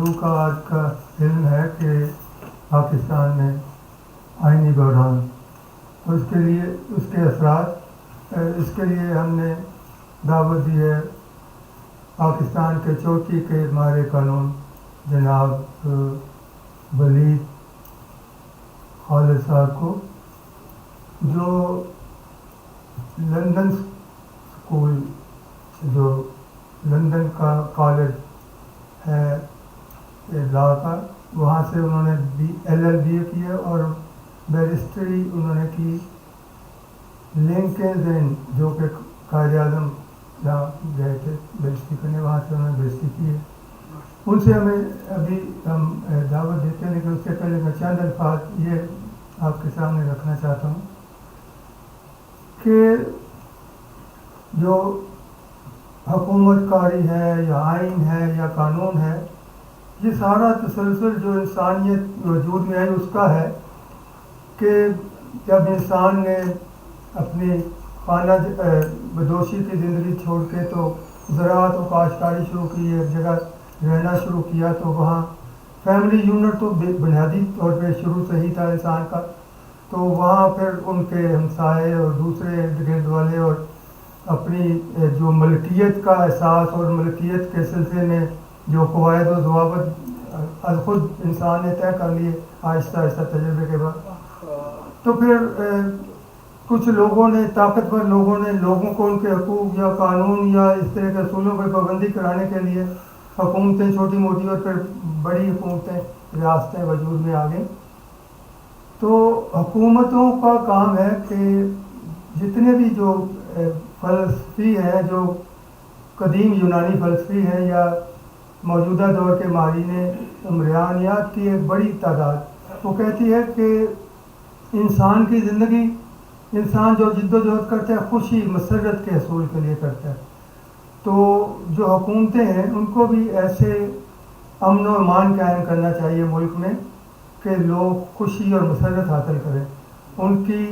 موضوع کا آج کا علم ہے کہ پاکستان میں آئینی بحران، تو اس کے اثرات، اس کے لیے ہم نے دعوت دی ہے پاکستان کے چوٹی کے ماہر قانون جناب ولید خالد صاحب کو، جو لندن اسکول، جو لندن کا کالج ہے لا کا، وہاں سے انہوں نے LLB کیا اور بیرسٹری انہوں نے کی لنکن ان، جو کہ قائد اعظم جہاں گئے تھے بیرسٹری کرنے، وہاں سے انہوں نے بیرسٹری کی ہے۔ ان سے ہمیں ابھی ہم دعوت دیتے ہیں، لیکن اس سے پہلے میں چند الفاظ یہ آپ کے سامنے رکھنا چاہتا ہوں کہ جو حکومت کاری ہے یا آئین ہے یا قانون ہے، یہ سارا تسلسل جو انسانیت وجود میں آئی اس کا ہے کہ جب انسان نے اپنی خانہ بدوشی کی زندگی چھوڑ کے تو زراعت و کاشتکاری شروع کی، ایک جگہ رہنا شروع کیا، تو وہاں فیملی یونٹ تو بنیادی طور پہ شروع سے ہی تھا انسان کا، تو وہاں پھر ان کے ہمسائے اور دوسرے ارد گرد والے اور اپنی جو ملکیت کا احساس اور ملکیت کے سلسلے میں جو قواعد و ضوابط از خود انسان نے طے کر لیے آہستہ آہستہ تجربے کے بعد، تو پھر کچھ لوگوں نے، طاقتور لوگوں نے لوگوں کو ان کے حقوق یا قانون یا اس طرح کے اصولوں پہ پابندی کرانے کے لیے حکومتیں چھوٹی موٹی اور پھر بڑی حکومتیں، ریاستیں وجود میں آ گئیں۔ تو حکومتوں کا کام ہے کہ جتنے بھی جو فلسفی ہیں، جو قدیم یونانی فلسفی ہیں یا موجودہ دور کے ماہرین عمرانیات کی ایک بڑی تعداد، وہ کہتی ہے کہ انسان کی زندگی، انسان جو جد و جہد کرتا ہے خوشی مسرت کے حصول کے لیے کرتا ہے، تو جو حکومتیں ہیں ان کو بھی ایسے امن و امان قائم کرنا چاہیے ملک میں کہ لوگ خوشی اور مسرت حاصل کریں، ان کی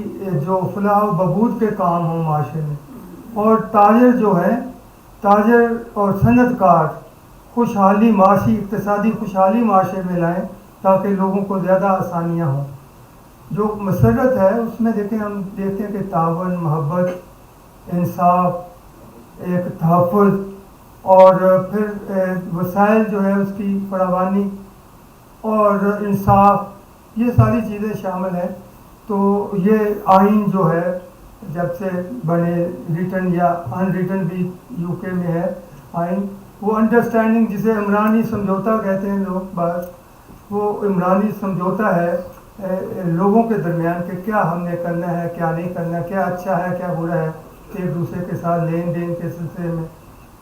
جو فلاح و بہبود کے کام ہوں معاشرے میں، اور تاجر جو ہے، تاجر اور صنعت کار خوشحالی، معاشی اقتصادی خوشحالی معاشرے میں لائیں تاکہ لوگوں کو زیادہ آسانیاں ہوں۔ جو مسرت ہے اس میں دیکھیں، ہم دیکھتے ہیں کہ تعاون، محبت، انصاف، ایک تحفظ اور پھر وسائل جو ہے اس کی فراوانی اور انصاف، یہ ساری چیزیں شامل ہیں۔ تو یہ آئین جو ہے جب سے بنے، ریٹن یا ان ریٹن بھی UK میں ہے آئین، وہ انڈرسٹینڈنگ جسے عمرانی سمجھوتا کہتے ہیں لوگ بعض، وہ عمرانی سمجھوتا ہے لوگوں کے درمیان کہ کیا ہم نے کرنا ہے، کیا نہیں کرنا، کیا اچھا ہے، کیا برا ہے، ایک دوسرے کے ساتھ لین دین کے سلسلے میں،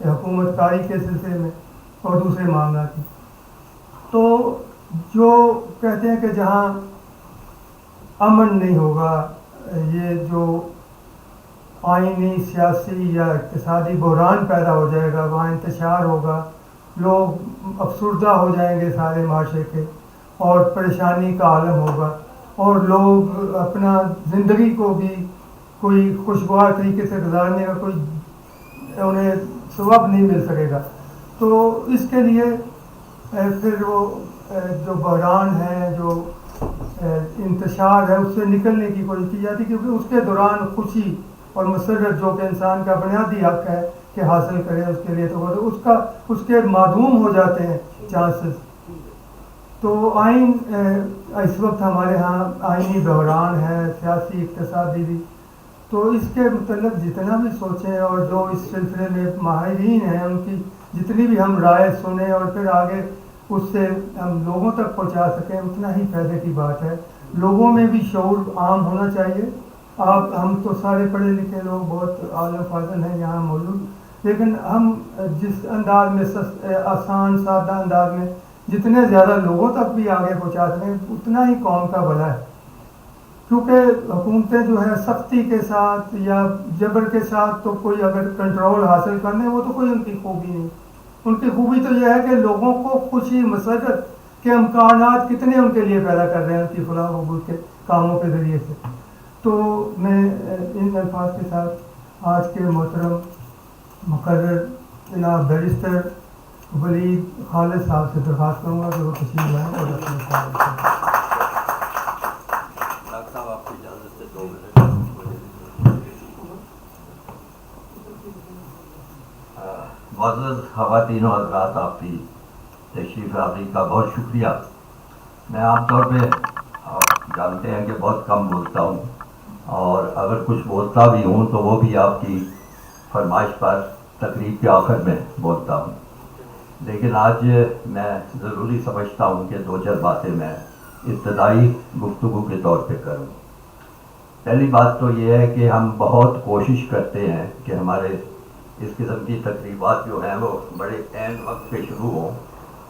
حکومت کاری کے سلسلے میں اور دوسرے معاملات میں۔ تو جو کہتے ہیں کہ جہاں امن نہیں ہوگا، یہ جو آئینی، سیاسی یا اقتصادی بحران پیدا ہو جائے گا، وہاں انتشار ہوگا، لوگ افسردہ ہو جائیں گے سارے معاشرے کے، اور پریشانی کا عالم ہوگا، اور لوگ اپنا زندگی کو بھی کوئی خوشگوار طریقے سے گزارنے کا کوئی انہیں سبب نہیں مل سکے گا۔ تو اس کے لیے پھر وہ جو بحران ہے، جو انتشار ہے، اس سے نکلنے کی کوشش کی جاتی، کیونکہ اس کے دوران خوشی اور مسرت جو کہ انسان کا بنیادی حق ہے کہ حاصل کرے، اس کے لیے تو اس کے معدوم ہو جاتے ہیں چانسز۔ تو آئین اس وقت ہمارے ہاں آئینی بحران ہے، سیاسی اقتصادی بھی، تو اس کے متعلق جتنا بھی سوچیں اور جو اس سلسلے میں ماہرین ہیں ان کی جتنی بھی ہم رائے سنیں اور پھر آگے اس سے ہم لوگوں تک پہنچا سکیں، اتنا ہی فائدے کی بات ہے۔ لوگوں میں بھی شعور عام ہونا چاہیے۔ ہم تو سارے پڑھے لکھے لوگ، بہت عالم فاضل ہیں یہاں موجود، لیکن ہم جس انداز میں آسان سادہ انداز میں جتنے زیادہ لوگوں تک بھی آگے پہنچا سکیں اتنا ہی قوم کا بھلا ہے، کیونکہ حکومتیں جو ہے سختی کے ساتھ یا جبر کے ساتھ تو کوئی اگر کنٹرول حاصل کرنے، وہ تو کوئی ان کی خوبی نہیں۔ ان کی خوبی تو یہ ہے کہ لوگوں کو خوشی مسرت کے امکانات کتنے ان کے لیے پیدا کر رہے ہیں ان کی فلاح و بہبود کے کاموں کے ذریعے سے۔ تو میں ان الفاظ کے ساتھ آج کے محترم مقرر جناب بیرسٹر ولید خالد صاحب سے درخواست کروں گا کہ وہ تشریف لائیں اور اپنے خیال رکھیں۔ ڈاکٹر صاحب آپ کی اجازت سے 2 منٹ۔ معزز خواتین و حضرات، آپ کی تشریف آوری کا بہت شکریہ۔ میں عام طور پہ آپ جانتے ہیں کہ بہت کم بولتا ہوں، اور اگر کچھ بولتا بھی ہوں تو وہ بھی آپ کی فرمائش پر تقریب کے آخر میں بولتا ہوں، لیکن آج میں ضروری سمجھتا ہوں کہ 2-4 باتیں میں ابتدائی گفتگو کے طور پہ کروں۔ پہلی بات تو یہ ہے کہ ہم بہت کوشش کرتے ہیں کہ ہمارے اس قسم کی تقریبات جو ہیں وہ بڑے عین وقت پہ شروع ہوں،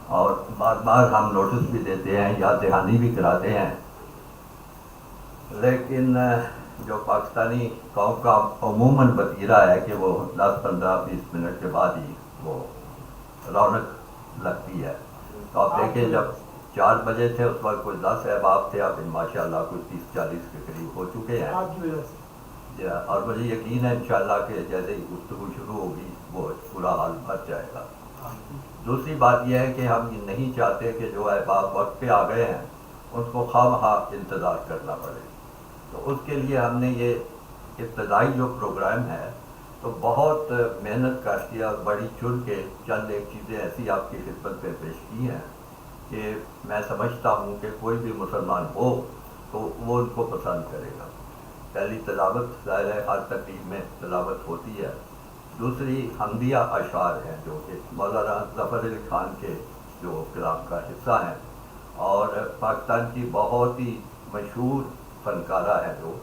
اور بار بار ہم نوٹس بھی دیتے ہیں، یاد دہانی بھی کراتے ہیں، لیکن جو پاکستانی قوم کا عموماً وتیرہ ہے کہ وہ 10-15-20 منٹ کے بعد ہی وہ رونق لگتی ہے۔ تو آپ دیکھیں جب 4 بجے تھے اس وقت کوئی 10 احباب تھے، اب ماشاء اللہ کوئی 30-40 کے قریب ہو چکے ہیں، اور مجھے یقین ہے انشاءاللہ کہ جیسے ہی گفتگو شروع ہوگی وہ پورا حال بھر جائے گا۔ دوسری بات یہ ہے کہ ہم یہ نہیں چاہتے کہ جو احباب وقت پہ آ گئے ہیں ان کو خواہ انتظار کرنا پڑے، تو اس کے لیے ہم نے یہ ابتدائی جو پروگرام ہے تو بہت محنت کر کے اور بڑی چن کے چند ایک چیزیں ایسی آپ کی خدمت پہ پیش کی ہیں کہ میں سمجھتا ہوں کہ کوئی بھی مسلمان ہو تو وہ ان کو پسند کرے گا۔ پہلی تلاوت ظاہر ہے ہر تقریب میں تلاوت ہوتی ہے، دوسری حمدیہ اشعار ہیں جو کہ مولانا ظفر علی خان کے جو کلام کا حصہ ہیں، اور پاکستان کی بہت ہی مشہور فنکارہ ہے جو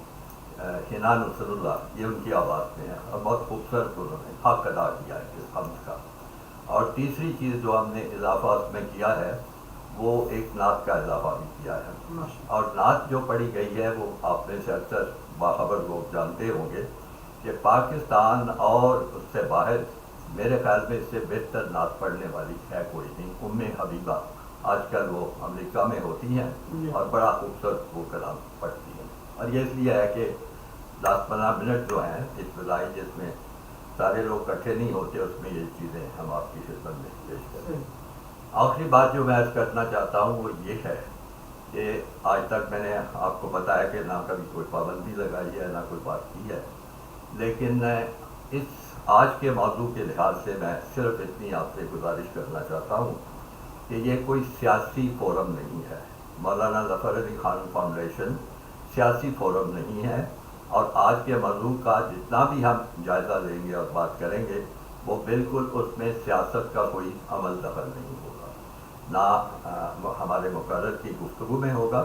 حنا نصر اللہ، یہ ان کی آواز میں ہے، اور بہت خوبصورت انہوں نے حق ادا کیا ہے اس حمد کا۔ اور تیسری چیز جو ہم نے اضافہ اس میں کیا ہے وہ ایک نعت کا اضافہ بھی کیا ہے، اور نعت جو پڑھی گئی ہے وہ آپ میں سے اکثر باخبر لوگ جانتے ہوں گے کہ پاکستان اور اس سے باہر میرے خیال میں اس سے بہتر نعت پڑھنے والی ہے کوئی نہیں۔ ام حبیبہ آج کل وہ امریکہ میں ہوتی ہیں اور بڑا خوبصورت وہ کلام پڑھتی ہیں، اور یہ اس لیے ہے کہ 10-15 منٹ جو ہیں ابتدائی جس میں سارے لوگ اکٹھے نہیں ہوتے، اس میں یہ چیزیں ہم آپ کی خدمت میں پیش کریں۔ آخری بات جو میں عرض کرنا چاہتا ہوں وہ یہ ہے کہ آج تک میں نے آپ کو بتایا کہ نہ کبھی کوئی پابندی لگائی ہے نہ کوئی بات کی ہے، لیکن اس آج کے موضوع کے لحاظ سے میں صرف اتنی آپ سے گزارش کرنا چاہتا ہوں کہ یہ کوئی سیاسی فورم نہیں ہے۔ مولانا ظفر علی خان فاؤنڈیشن سیاسی فورم نہیں ہے، اور آج کے موضوع کا جتنا بھی ہم جائزہ لیں گے اور بات کریں گے وہ بالکل اس میں سیاست کا کوئی عمل دخل نہیں ہوگا، نہ ہمارے مقرر کی گفتگو میں ہوگا،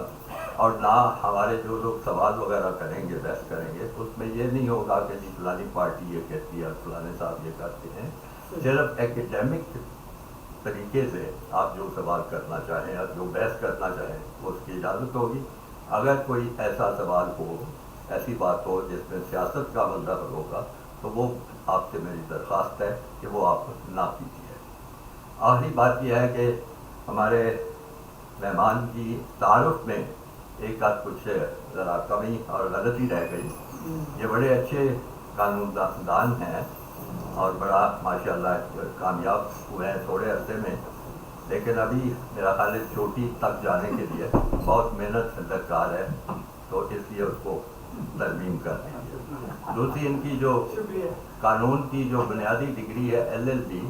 اور نہ ہمارے جو لوگ سوال وغیرہ کریں گے بحث کریں گے اس میں یہ نہیں ہوگا کہ جی فلانی پارٹی یہ کہتی ہے فلانے صاحب یہ کرتے ہیں۔ صرف ایکڈیمک طریقے سے آپ جو سوال کرنا چاہیں یا جو بحث کرنا چاہیں وہ اس کی اجازت ہوگی۔ اگر کوئی ایسا سوال ہو، ایسی بات ہو جس میں سیاست کا عمل دخل ہوگا تو وہ آپ سے میری درخواست ہے کہ وہ آپ نہ کیجیے۔ آخری بات یہ ہے کہ ہمارے مہمان کی تعارف میں ایک آدھ کچھ ذرا کمی اور غلطی رہ گئی۔ یہ بڑے اچھے قانون دان ہیں اور بڑا ماشاءاللہ کامیاب ہوئے ہیں تھوڑے عرصے میں، لیکن ابھی میرا خیال ہے چوٹی تک جانے کے لیے بہت محنت درکار ہے، تو اس لیے اس کو ترمیم کر دیجیے۔ دوسری ان کی جو قانون کی جو بنیادی ڈگری ہے LLB،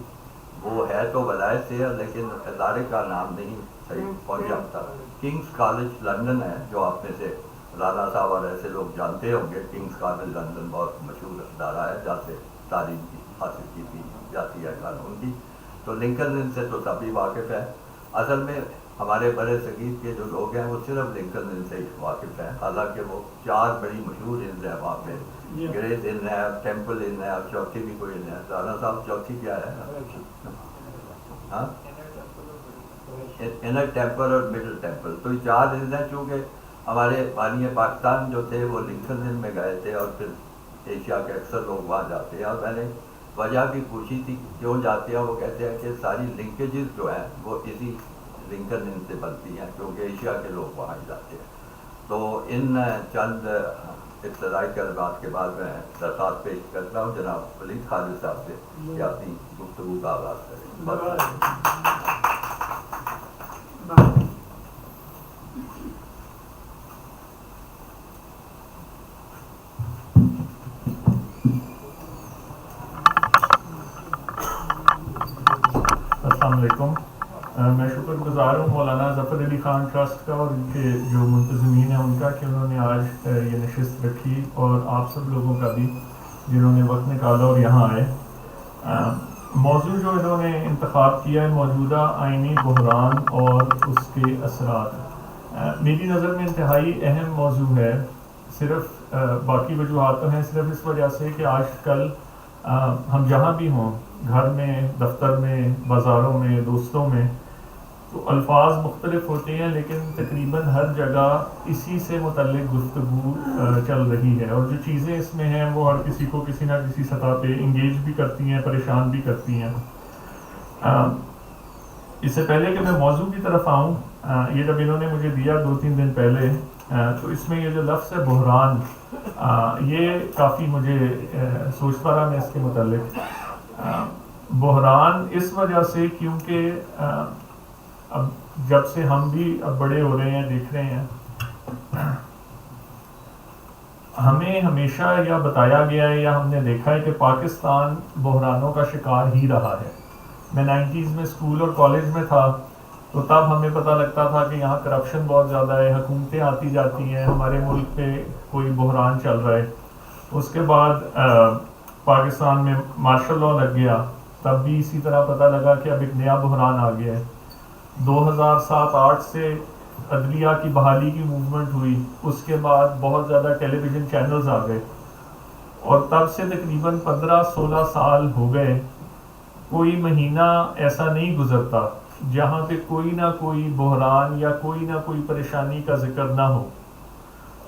وہ ہے تو ولایت سے ہے لیکن ادارے کا نام نہیں صحیح پہنچا تک۔ کنگز کالج لندن ہے جو آپ میں سے رانا صاحب اور ایسے لوگ جانتے ہوں گے۔ کنگز کالج لندن بہت مشہور ادارہ ہے جہاں سے تعلیم کی حاصل کی جاتی ہے قانون کی، تو لنکن ان سے تو سبھی واقف ہیں۔ اصل میں ہمارے برے صغیر کے جو لوگ ہیں وہ صرف لنکن ان سے ہی واقف ہیں، حالانکہ وہ 4 بڑی مشہور انز ہیں وہاں پہ، گریز ان ہے، ٹیمپل ان ہے، اور چوتھی بھی کوئی ان ہے۔ رانا صاحب چوتھی کیا ہے؟ ہاں، انر ٹیمپل اور مڈل ٹیمپل، تو یہ 4 انز ہیں۔ چونکہ ہمارے بانی پاکستان جو تھے وہ لنکن ان میں گئے تھے، اور پھر ایشیا کے اکثر لوگ وہاں جاتے ہیں، اور میں نے وجہ بھی پوچھی تھی کیوں جاتے ہیں، وہ کہتے ہیں کہ ساری لنکیجز جو ہیں وہ اسی لنکن ان سے بنتی ہیں کیونکہ ایشیا کے لوگ وہاں جاتے ہیں۔ تو ان چند ابتدائی کلمات کے بعد میں درخواست پیش کرتا ہوں جناب ولید خالد صاحب سے کہ اپنی گفتگو کا آغاز کریں. السلام علیکم. میں شکر گزار ہوں مولانا ظفر علی خان ٹرسٹ کا اور ان کے جو منتظمین ہیں ان کا کہ انہوں نے آج یہ نشست رکھی، اور آپ سب لوگوں کا بھی جنہوں نے وقت نکالا اور یہاں آئے. موضوع جو انہوں نے انتخاب کیا ہے موجودہ آئینی بحران اور اس کے اثرات، میری نظر میں انتہائی اہم موضوع ہے. صرف باقی وجوہات تو ہیں، صرف اس وجہ سے کہ آج کل ہم جہاں بھی ہوں، گھر میں، دفتر میں، بازاروں میں، دوستوں میں، تو الفاظ مختلف ہوتے ہیں لیکن تقریباً ہر جگہ اسی سے متعلق گفتگو چل رہی ہے، اور جو چیزیں اس میں ہیں وہ ہر کسی کو کسی نہ کسی سطح پہ انگیج بھی کرتی ہیں، پریشان بھی کرتی ہیں. اس سے پہلے کہ میں موضوع کی طرف آؤں، یہ جب انہوں نے مجھے دیا 2-3 دن پہلے، تو اس میں یہ جو لفظ ہے بحران، یہ کافی مجھے سوچتا رہا میں اس کے متعلق. بحران اس وجہ سے کیونکہ اب جب سے ہم بھی اب بڑے ہو رہے ہیں، دیکھ رہے ہیں، ہمیں ہمیشہ یا بتایا گیا ہے یا ہم نے دیکھا ہے کہ پاکستان بحرانوں کا شکار ہی رہا ہے. میں 90s میں اسکول اور کالج میں تھا تو تب ہمیں پتہ لگتا تھا کہ یہاں کرپشن بہت زیادہ ہے، حکومتیں آتی جاتی ہیں، ہمارے ملک پہ کوئی بحران چل رہا ہے. اس کے بعد پاکستان میں مارشل لاء لگ گیا، تب بھی اسی طرح پتہ لگا کہ اب ایک نیا بحران آ گیا ہے. 2007-8 سے عدلیہ کی بحالی کی موومنٹ ہوئی، اس کے بعد بہت زیادہ ٹیلی ویژن چینلز آ گئے، اور تب سے تقریباً 15-16 سال ہو گئے. کوئی مہینہ ایسا نہیں گزرتا جہاں پہ کوئی نہ کوئی بحران یا کوئی نہ کوئی پریشانی کا ذکر نہ ہو.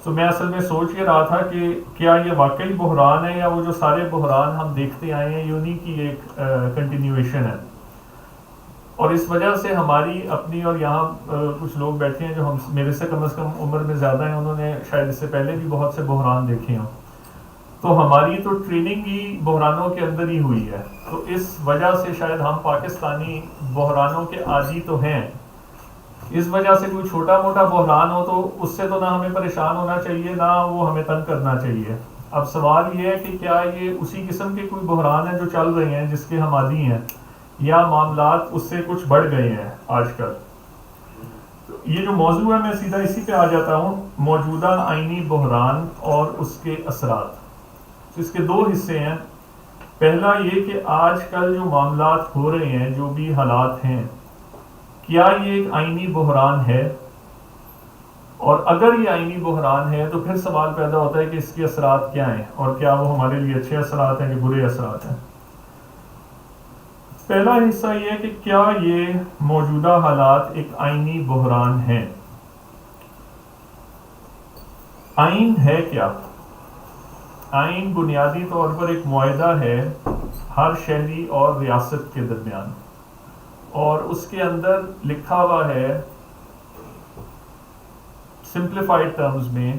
تو میں اصل میں سوچ یہ رہا تھا کہ کیا یہ واقعی بحران ہے یا وہ جو سارے بحران ہم دیکھتے آئے ہیں انہی کی ایک کنٹینیویشن ہے. اور اس وجہ سے ہماری اپنی، اور یہاں کچھ لوگ بیٹھے ہیں جو ہم میرے سے کم از کم عمر میں زیادہ ہیں، انہوں نے شاید اس سے پہلے بھی بہت سے بحران دیکھے ہوں، تو ہماری تو ٹریننگ ہی بحرانوں کے اندر ہی ہوئی ہے. تو اس وجہ سے شاید ہم پاکستانی بحرانوں کے عادی تو ہیں. اس وجہ سے کوئی چھوٹا موٹا بحران ہو تو اس سے تو نہ ہمیں پریشان ہونا چاہیے نہ وہ ہمیں تنگ کرنا چاہیے. اب سوال یہ ہے کہ کیا یہ اسی قسم کے کوئی بحران ہیں جو چل رہے ہیں جس کے ہم عادی ہیں، یا معاملات اس سے کچھ بڑھ گئے ہیں آج کل. یہ جو موضوع ہے میں سیدھا اسی پہ آ جاتا ہوں، موجودہ آئینی بحران اور اس کے اثرات. اس کے 2 حصے ہیں. پہلا یہ کہ آج کل جو معاملات ہو رہے ہیں، جو بھی حالات ہیں، کیا یہ ایک آئینی بحران ہے، اور اگر یہ آئینی بحران ہے تو پھر سوال پیدا ہوتا ہے کہ اس کے اثرات کیا ہیں، اور کیا وہ ہمارے لیے اچھے اثرات ہیں کہ برے اثرات ہیں. پہلا حصہ یہ ہے کہ کیا یہ موجودہ حالات ایک آئینی بحران ہیں. آئین ہے کیا؟ آئین بنیادی طور پر ایک معاہدہ ہے ہر شہری اور ریاست کے درمیان، اور اس کے اندر لکھا ہوا ہے سمپلیفائڈ ٹرمز میں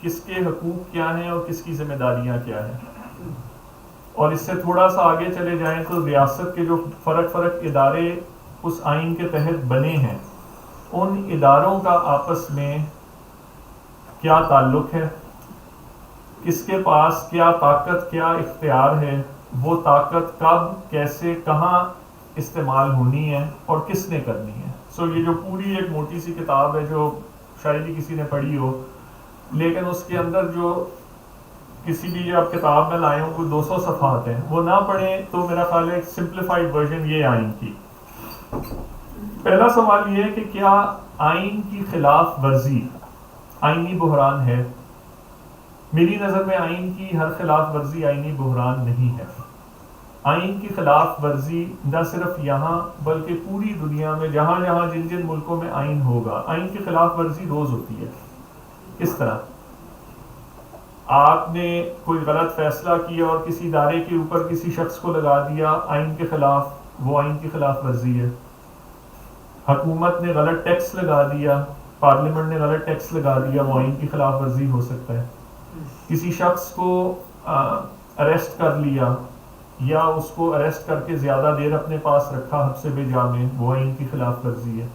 کس کے حقوق کیا ہیں اور کس کی ذمہ داریاں کیا ہیں. اور اس سے تھوڑا سا آگے چلے جائیں تو ریاست کے جو فرق ادارے اس آئین کے تحت بنے ہیں، ان اداروں کا آپس میں کیا تعلق ہے، کس کے پاس کیا طاقت، کیا اختیار ہے، وہ طاقت کب، کیسے، کہاں استعمال ہونی ہے اور کس نے کرنی ہے. یہ جو پوری ایک موٹی سی کتاب ہے جو شاید ہی کسی نے پڑھی ہو، لیکن اس کے اندر جو کسی بھی آپ کتاب میں لائے ہوں کوئی 200 صفحات ہیں، وہ نہ پڑھیں تو میرا خیال ہے ایک سمپلیفائڈ ورژن یہ آئین کی. پہلا سوال یہ ہے کہ کیا آئین کی خلاف ورزی آئینی بحران ہے؟ میری نظر میں آئین کی ہر خلاف ورزی آئینی بحران نہیں ہے. آئین کی خلاف ورزی نہ صرف یہاں بلکہ پوری دنیا میں جہاں جہاں جن جن ملکوں میں آئین ہوگا، آئین کی خلاف ورزی روز ہوتی ہے. کس طرح؟ آپ نے کوئی غلط فیصلہ کیا اور کسی ادارے کے اوپر کسی شخص کو لگا دیا آئین کے خلاف، وہ آئین کی خلاف ورزی ہے. حکومت نے غلط ٹیکس لگا دیا، پارلیمنٹ نے غلط ٹیکس لگا دیا، وہ آئین کی خلاف ورزی ہو سکتا ہے. کسی شخص کو اریسٹ کر لیا یا اس کو اریسٹ کر کے زیادہ دیر اپنے پاس رکھا حبس بے جا میں، وہ آئین کی خلاف ورزی ہے.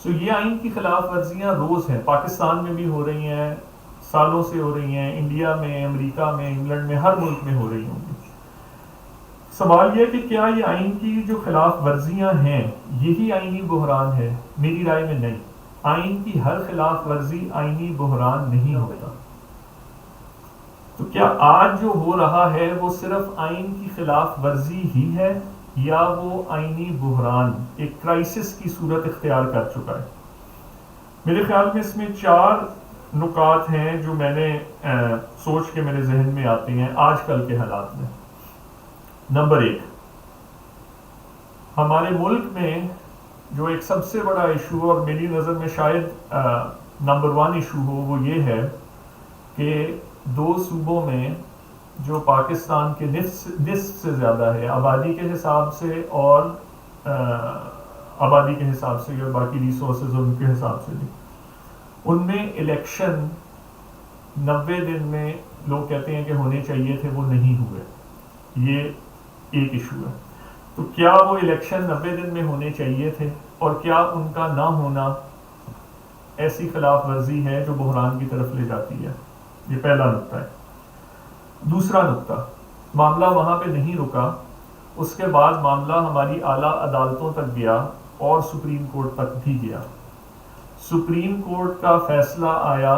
سو یہ آئین کی خلاف ورزیاں روز ہیں، پاکستان میں بھی ہو رہی ہیں، سالوں سے ہو رہی ہیں، انڈیا میں، امریکہ میں، انگلینڈ میں، ہر ملک میں ہو رہی ہوں گی. سوال یہ کہ کیا یہ آئین کی جو خلاف ورزیاں ہیں یہی آئینی بحران ہے؟ میری رائے میں نہیں. آئین کی ہر خلاف ورزی آئینی بحران نہیں ہوتا. تو کیا آج جو ہو رہا ہے وہ صرف آئین کی خلاف ورزی ہی ہے یا وہ آئینی بحران ایک کرائسس کی صورت اختیار کر چکا ہے؟ میرے خیال میں اس میں 4 نکات ہیں جو میں نے سوچ کے میرے ذہن میں آتے ہیں آج کل کے حالات میں. نمبر 1، ہمارے ملک میں جو ایک سب سے بڑا ایشو اور میری نظر میں شاید نمبر 1 ایشو ہو وہ یہ ہے کہ 2 صوبوں میں جو پاکستان کے نصف سے زیادہ ہے آبادی کے حساب سے اور آبادی کے حساب سے اور باقی ریسورسز ان کے حساب سے بھی، ان میں الیکشن 90 دن میں لوگ کہتے ہیں کہ ہونے چاہیے تھے، وہ نہیں ہوئے. یہ ایک ایشو ہے. تو کیا وہ الیکشن 90 دن میں ہونے چاہیے تھے اور کیا ان کا نہ ہونا ایسی خلاف ورزی ہے جو بحران کی طرف لے جاتی ہے؟ یہ پہلا نقطہ ہے. دوسرا نقطہ، معاملہ وہاں پہ نہیں رکا، اس کے بعد معاملہ ہماری اعلیٰ عدالتوں تک گیا اور سپریم کورٹ تک بھی گیا. سپریم کورٹ کا فیصلہ آیا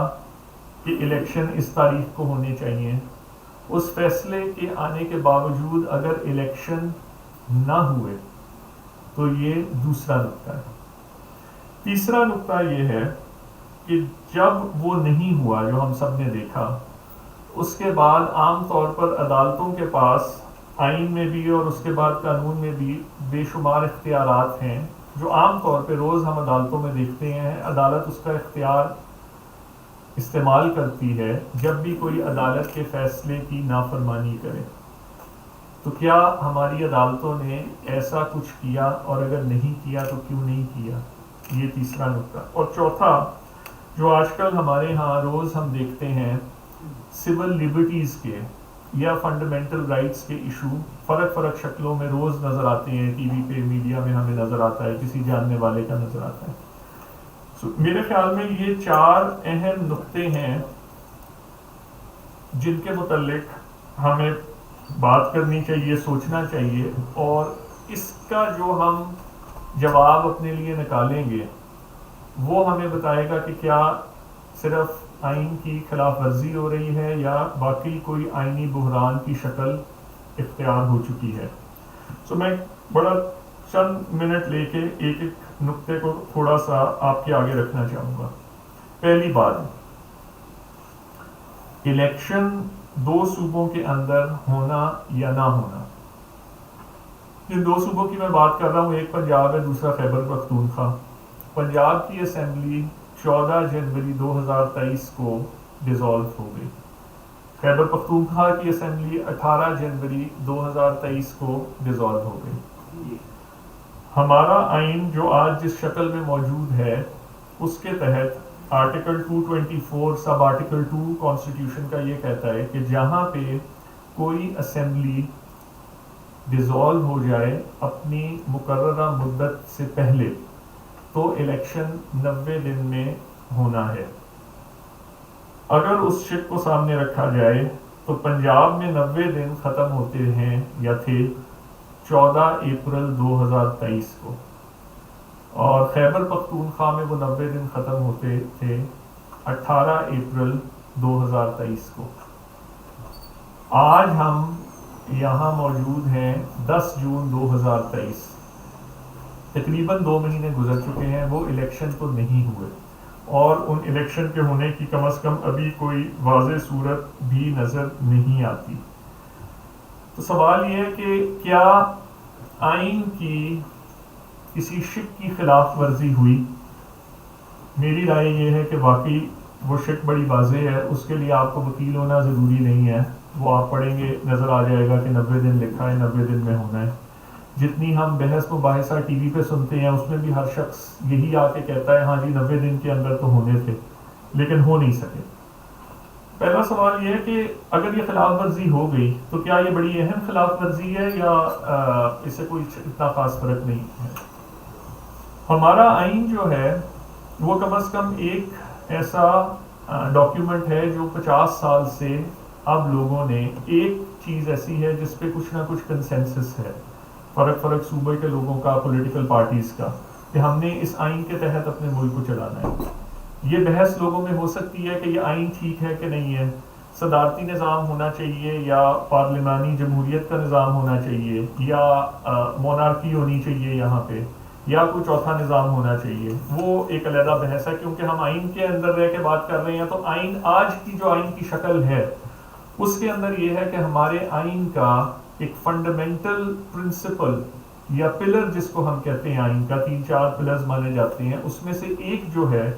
کہ الیکشن اس تاریخ کو ہونے چاہیے. اس فیصلے کے آنے کے باوجود اگر الیکشن نہ ہوئے تو یہ دوسرا نقطہ ہے. تیسرا نقطہ یہ ہے کہ جب وہ نہیں ہوا جو ہم سب نے دیکھا، اس کے بعد عام طور پر عدالتوں کے پاس آئین میں بھی اور اس کے بعد قانون میں بھی بے شمار اختیارات ہیں جو عام طور پہ روز ہم عدالتوں میں دیکھتے ہیں. عدالت اس کا اختیار استعمال کرتی ہے جب بھی کوئی عدالت کے فیصلے کی نافرمانی کرے. تو کیا ہماری عدالتوں نے ایسا کچھ کیا، اور اگر نہیں کیا تو کیوں نہیں کیا؟ یہ تیسرا نقطہ. اور چوتھا، جو آج کل ہمارے ہاں روز ہم دیکھتے ہیں سول لبرٹیز کے یا فنڈامنٹل رائٹس کے ایشو فرق شکلوں میں روز نظر آتے ہیں، ٹی وی پہ، میڈیا میں ہمیں نظر آتا ہے، کسی جاننے والے کا نظر آتا ہے. میرے خیال میں یہ 4 اہم نقطے ہیں جن کے متعلق ہمیں بات کرنی چاہیے، سوچنا چاہیے، اور اس کا جو ہم جواب اپنے لیے نکالیں گے وہ ہمیں بتائے گا کہ کیا صرف آئین کی خلاف ورزی ہو رہی ہے یا باقی کوئی آئینی بحران کی شکل اختیار ہو چکی ہے. میں بڑا چند منٹ لے کے ایک نقطے کو تھوڑا سا آپ کے آگے رکھنا چاہوں گا. پہلی بات، الیکشن 2 صوبوں کے اندر ہونا یا نہ ہونا. جن 2 صوبوں کی میں بات کر رہا ہوں، ایک پنجاب ہے، دوسرا خیبر پختونخوا. پنجاب کی اسمبلی 14 جنوری 2023 کو ڈیزالو ہو گئی. خیبر پختونخوا کی اسمبلی 18 جنوری 2023 کو ڈیزالو ہو گئی. ہمارا آئین جو آج جس شکل میں موجود ہے اس کے تحت آرٹیکل 224 سب آرٹیکل 2 کانسٹیٹیوشن کا یہ کہتا ہے کہ جہاں پہ کوئی اسمبلی ڈیزالو ہو جائے اپنی مقررہ مدت سے پہلے تو الیکشن 90 دن میں ہونا ہے. اگر اس شک کو سامنے رکھا جائے تو پنجاب میں 90 دن ختم ہوتے ہیں یا تھے 14 اپریل 2023 کو، اور خیبر پختونخوا میں وہ 90 دن ختم ہوتے تھے 18 اپریل 2023 کو. آج ہم یہاں موجود ہیں 10 جون 2023، تقریباً 2 مہینے گزر چکے ہیں، وہ الیکشن تو نہیں ہوئے، اور ان الیکشن کے ہونے کی کم از کم ابھی کوئی واضح صورت بھی نظر نہیں آتی. تو سوال یہ ہے کہ کیا آئین کی کسی شک کی خلاف ورزی ہوئی؟ میری رائے یہ ہے کہ واقعی وہ شک بڑی واضح ہے. اس کے لیے آپ کو وکیل ہونا ضروری نہیں ہے، وہ آپ پڑھیں گے نظر آ جائے گا کہ 90 دن لکھا ہے، 90 دن میں ہونا ہے. جتنی ہم بحث مباحثہ ٹی وی پہ سنتے ہیں اس میں بھی ہر شخص یہی آ کے کہتا ہے ہاں جی 90 دن کے اندر تو ہونے تھے، لیکن ہو نہیں سکے. پہلا سوال یہ ہے کہ اگر یہ خلاف ورزی ہو گئی تو کیا یہ بڑی اہم خلاف ورزی ہے یا اس سے کوئی اتنا خاص فرق نہیں ہے؟ ہمارا آئین جو ہے وہ کم از کم ایک ایسا ڈاکیومنٹ ہے جو 50 سال سے اب لوگوں نے ایک چیز ایسی ہے جس پہ کچھ نہ کچھ کنسنسس ہے، فرق صوبے کے لوگوں کا، پولیٹیکل پارٹیز کا، کہ ہم نے اس آئین کے تحت اپنے ملک کو چلانا ہے۔ یہ بحث لوگوں میں ہو سکتی ہے کہ یہ آئین ٹھیک ہے کہ نہیں ہے، صدارتی نظام ہونا چاہیے یا پارلیمانی جمہوریت کا نظام ہونا چاہیے یا مونارکی ہونی چاہیے یہاں پہ، یا کوئی چوتھا نظام ہونا چاہیے۔ وہ ایک علیحدہ بحث ہے، کیونکہ ہم آئین کے اندر رہ کے بات کر رہے ہیں تو آئین آج کی جو آئین کی شکل ہے اس کے اندر یہ ہے کہ ہمارے آئین کا ایک فنڈامنٹل پرنسپل یا پلر جس کو ہم کہتے ہیں، آئین کا 3-4 پلرز مانے جاتے ہیں، اس میں سے ایک جو ہے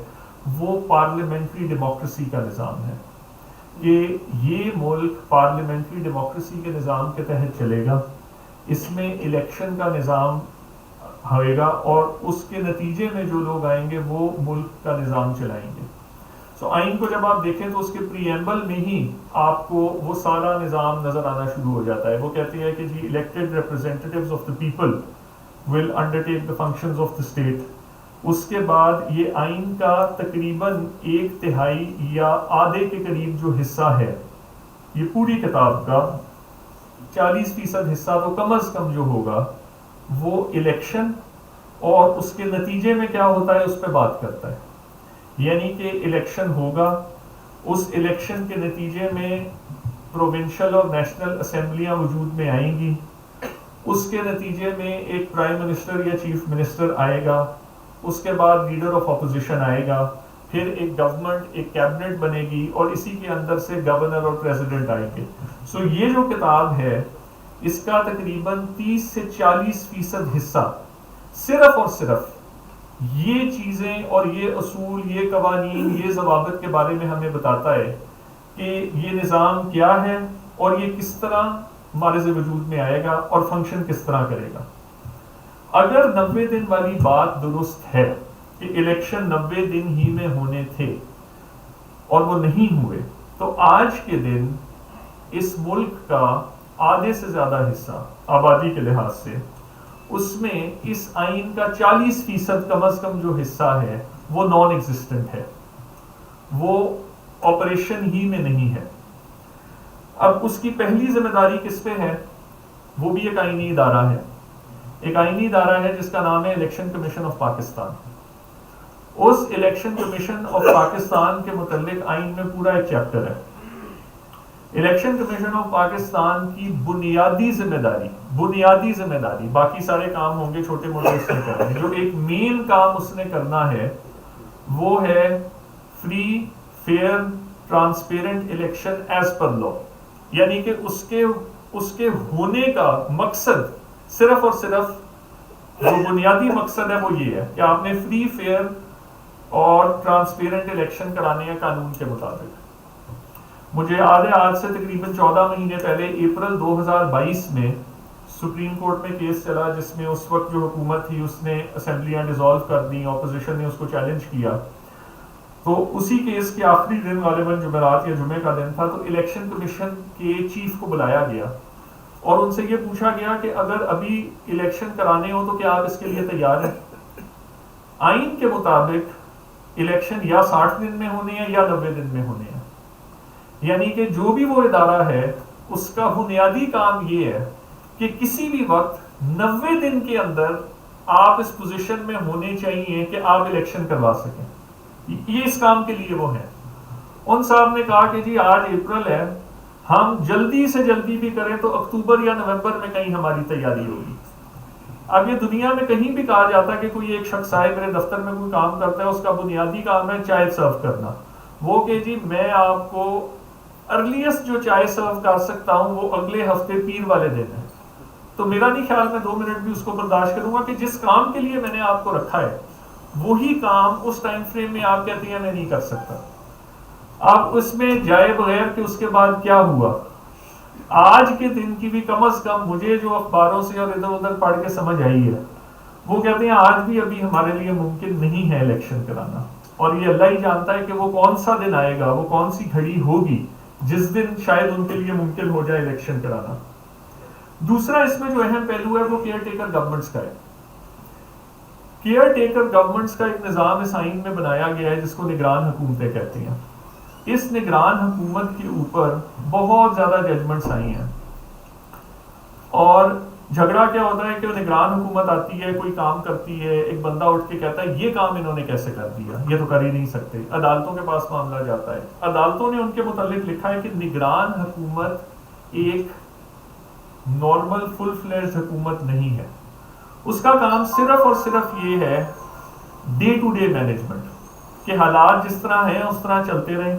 وہ پارلیمنٹری ڈیموکریسی کا نظام ہے، کہ یہ ملک پارلیمنٹری ڈیموکریسی کے نظام کے تحت چلے گا، اس میں الیکشن کا نظام ہوئے گا اور اس کے نتیجے میں جو لوگ آئیں گے وہ ملک کا نظام چلائیں گے۔ سو آئین کو جب آپ دیکھیں تو اس کے پریمبل میں ہی آپ کو وہ سارا نظام نظر آنا شروع ہو جاتا ہے۔ وہ کہتے ہیں کہ جی elected representatives of the people will undertake the functions of the state. اس کے بعد یہ آئین کا تقریباً 1/3 یا آدھے کے قریب جو حصہ ہے، یہ پوری کتاب کا 40% حصہ تو کم از کم جو ہوگا وہ الیکشن اور اس کے نتیجے میں کیا ہوتا ہے اس پہ بات کرتا ہے۔ یعنی کہ الیکشن ہوگا، اس الیکشن کے نتیجے میں پروونشل اور نیشنل اسمبلیاں وجود میں آئیں گی، اس کے نتیجے میں ایک پرائم منسٹر یا چیف منسٹر آئے گا، اس کے بعد لیڈر آف اپوزیشن آئے گا، پھر ایک گورنمنٹ، ایک کیبنٹ بنے گی اور اسی کے اندر سے گورنر اور پریزیڈنٹ آئیں گے۔ سو یہ جو کتاب ہے اس کا تقریباً 30 سے 40% حصہ صرف اور صرف یہ چیزیں اور یہ اصول، یہ قوانین، یہ ضوابط کے بارے میں ہمیں بتاتا ہے کہ یہ نظام کیا ہے اور یہ کس طرح ہمارے سے وجود میں آئے گا اور فنکشن کس طرح کرے گا۔ اگر 90 دن والی بات درست ہے کہ الیکشن 90 دن ہی میں ہونے تھے اور وہ نہیں ہوئے، تو آج کے دن اس ملک کا آدھے سے زیادہ حصہ آبادی کے لحاظ سے، اس میں اس آئین کا 40% کم از کم جو حصہ ہے وہ نان ایگزسٹنٹ ہے، وہ آپریشن ہی میں نہیں ہے۔ اب اس کی پہلی ذمہ داری کس پہ ہے؟ وہ بھی ایک آئینی ادارہ ہے، ایک آئینی ادارہ ہے جس کا نام ہے الیکشن کمیشن آف پاکستان۔ اس الیکشن کمیشن آف پاکستان کے متعلق آئین میں پورا ایک چیپٹر ہے۔ الیکشن کمیشن آف پاکستان کی بنیادی ذمہ داری، باقی سارے کام ہوں گے چھوٹے موٹے اس نے کرنے، جو ایک مین کام اس نے کرنا ہے وہ ہے free, fair, transparent election as per law. یعنی کہ اس کے ہونے کا مقصد صرف اور صرف جو بنیادی مقصد ہے وہ یہ ہے کہ آپ نے فری، فیئر اور ٹرانسپیرنٹ الیکشن کرانے ہیں قانون کے مطابق۔ مجھے یاد ہے آج سے تقریباً 14 مہینے پہلے اپریل 2022 میں سپریم کورٹ میں کیس چلا جس میں اس وقت جو حکومت تھی اس نے اسمبلیاں ڈیزالو کر دیں، اپوزیشن نے اس کو چیلنج کیا۔ تو اسی کیس کے آخری دن غالباً جمعرات یا جمعے کا دن تھا، تو الیکشن کمیشن کے چیف کو بلایا گیا اور ان سے یہ پوچھا گیا کہ اگر ابھی الیکشن کرانے ہو تو کیا آپ اس کے لیے تیار ہیں؟ آئین کے مطابق الیکشن یا 60 دن میں ہونے ہیں یا 90 دن میں ہونے ہیں۔ یعنی کہ جو بھی وہ ادارہ ہے اس کا بنیادی کام یہ ہے کہ کسی بھی وقت 90 دن کے اندر آپ اس پوزیشن میں ہونے چاہیے کہ آپ الیکشن کروا سکیں۔ یہ اس کام کے لیے وہ ہے۔ ان صاحب نے کہا کہ جی آج اپریل ہے، ہم جلدی سے جلدی بھی کریں تو اکتوبر یا نومبر میں کہیں ہماری تیاری ہوگی۔ اب یہ دنیا میں کہیں بھی کہا جاتا ہے کہ کوئی ایک شخص آئے میرے دفتر میں کوئی کام کرتا ہے، اس کا بنیادی کام ہے چائے سرو کرنا، وہ کہ جی میں آپ کو ارلیسٹ جو چائے سرو کر سکتا ہوں وہ اگلے ہفتے پیر والے دن ہے، تو میرا نہیں خیال میں 2 منٹ بھی اس کو برداشت کروں گا کہ جس کام کے لیے میں نے آپ کو رکھا ہے وہی کام اس ٹائم فریم میں آپ کہتے ہیں میں نہیں کر سکتا۔ آپ اس میں جائے بغیر کہ اس کے بعد کیا ہوا، آج کے دن کی بھی کم از کم مجھے جو اخباروں سے اور ادھر ادھر پڑھ کے سمجھ آئی ہے، وہ کہتے ہیں آج بھی ابھی ہمارے لیے ممکن نہیں ہے الیکشن کرانا۔ اور یہ اللہ ہی جانتا ہے کہ وہ کون سا دن آئے گا, وہ کون سی گھڑی ہوگی جس دن شاید ان کے لیے ممکن ہو جائے الیکشن کرانا. دوسرا اس میں جو اہم پہلو ہے وہ کیئر ٹیکر گورنمنٹس کا ہے. کیئر ٹیکر گورنمنٹس کا ایک نظام اس آئین میں بنایا گیا ہے جس کو نگران حکومتیں کہتے ہیں. اس نگران حکومت کے اوپر بہت زیادہ ججمنٹس آئی ہیں, اور جھگڑا کیا ہوتا ہے کہ وہ نگران حکومت آتی ہے, کوئی کام کرتی ہے, ایک بندہ اٹھ کے کہتا ہے یہ کام انہوں نے کیسے کر دیا, یہ تو کر ہی نہیں سکتے. عدالتوں کے پاس معاملہ جاتا ہے, عدالتوں نے ان کے متعلق لکھا ہے کہ نگران حکومت ایک نارمل فل فلیجڈ حکومت نہیں ہے. اس کا کام صرف اور صرف یہ ہے ڈے ٹو ڈے مینجمنٹ, کہ حالات جس طرح ہیں اس طرح چلتے رہیں.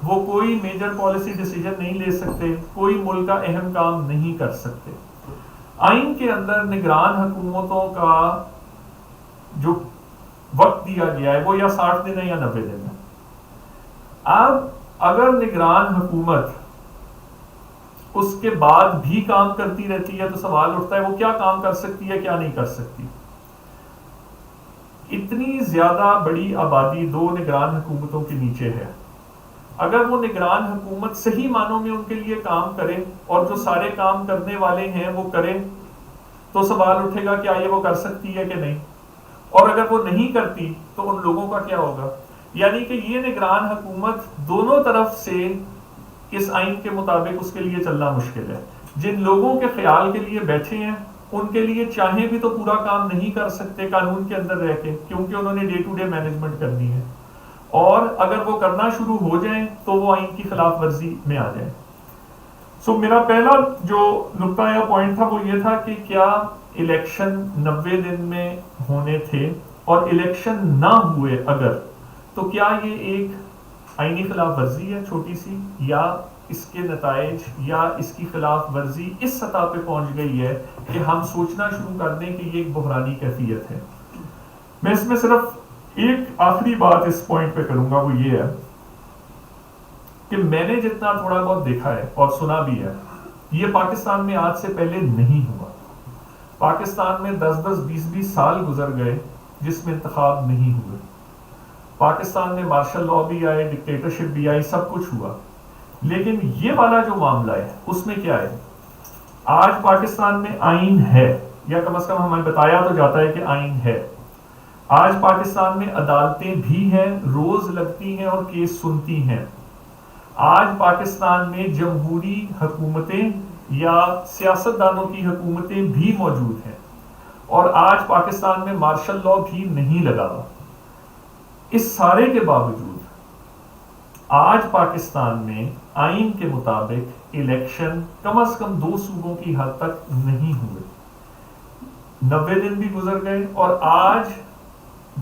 وہ کوئی میجر پالیسی ڈیسیجن نہیں لے سکتے, کوئی ملک کا اہم کام نہیں کر سکتے. آئین کے اندر نگران حکومتوں کا جو وقت دیا گیا ہے وہ یا 60 دن ہے یا 90 دن ہے. اب اگر نگران حکومت اس کے بعد بھی کام کرتی رہتی ہے تو سوال اٹھتا ہے وہ کیا کام کر سکتی ہے, کیا نہیں کر سکتی. اتنی زیادہ بڑی آبادی 2 نگران حکومتوں کے نیچے ہے. اگر وہ نگران حکومت صحیح معنوں میں ان کے لیے کام کرے اور جو سارے کام کرنے والے ہیں وہ کرے تو سوال اٹھے گا کیا یہ وہ کر سکتی ہے کہ نہیں, اور اگر وہ نہیں کرتی تو ان لوگوں کا کیا ہوگا. یعنی کہ یہ نگران حکومت دونوں طرف سے اس آئین کے مطابق اس کے لیے چلنا مشکل ہے. جن لوگوں کے خیال کے لیے بیٹھے ہیں ان کے لیے چاہیں بھی تو پورا کام نہیں کر سکتے قانون کے اندر رہ کے, کیونکہ انہوں نے ڈے ٹو ڈے مینجمنٹ کرنی ہے, اور اگر وہ کرنا شروع ہو جائیں تو وہ آئین کی خلاف ورزی میں آ جائیں. سو میرا پہلا جو نقطہ یا پوائنٹ تھا وہ یہ تھا کہ کیا الیکشن 90 دن میں ہونے تھے, اور الیکشن نہ ہوئے اگر, تو کیا یہ ایک آئینی خلاف ورزی ہے چھوٹی سی, یا اس کے نتائج یا اس کی خلاف ورزی اس سطح پہ پہنچ گئی ہے کہ ہم سوچنا شروع کر دیں کہ یہ ایک بحرانی کیفیت ہے. میں اس میں صرف ایک آخری بات اس پوائنٹ پہ کروں گا, وہ یہ ہے کہ میں نے جتنا تھوڑا بہت دیکھا ہے اور سنا بھی ہے, یہ پاکستان میں آج سے پہلے نہیں ہوا. پاکستان میں 10-20 سال گزر گئے جس میں انتخاب نہیں ہوئے. پاکستان میں مارشل لا بھی آئے, ڈکٹیٹرشپ بھی آئی, سب کچھ ہوا. لیکن یہ والا جو معاملہ ہے اس میں کیا ہے, آج پاکستان میں آئین ہے, یا کم از کم ہمیں بتایا تو جاتا ہے کہ آئین ہے. آج پاکستان میں عدالتیں بھی ہیں, روز لگتی ہیں اور کیس سنتی ہیں. آج پاکستان میں جمہوری حکومتیں یا سیاستدانوں کی حکومتیں بھی موجود ہیں, اور آج پاکستان میں مارشل لا بھی نہیں لگا ہوا. اس سارے کے باوجود آج پاکستان میں آئین کے مطابق الیکشن کم از کم 2 صوبوں کی حد تک نہیں ہوئے. 90 دن بھی گزر گئے, اور آج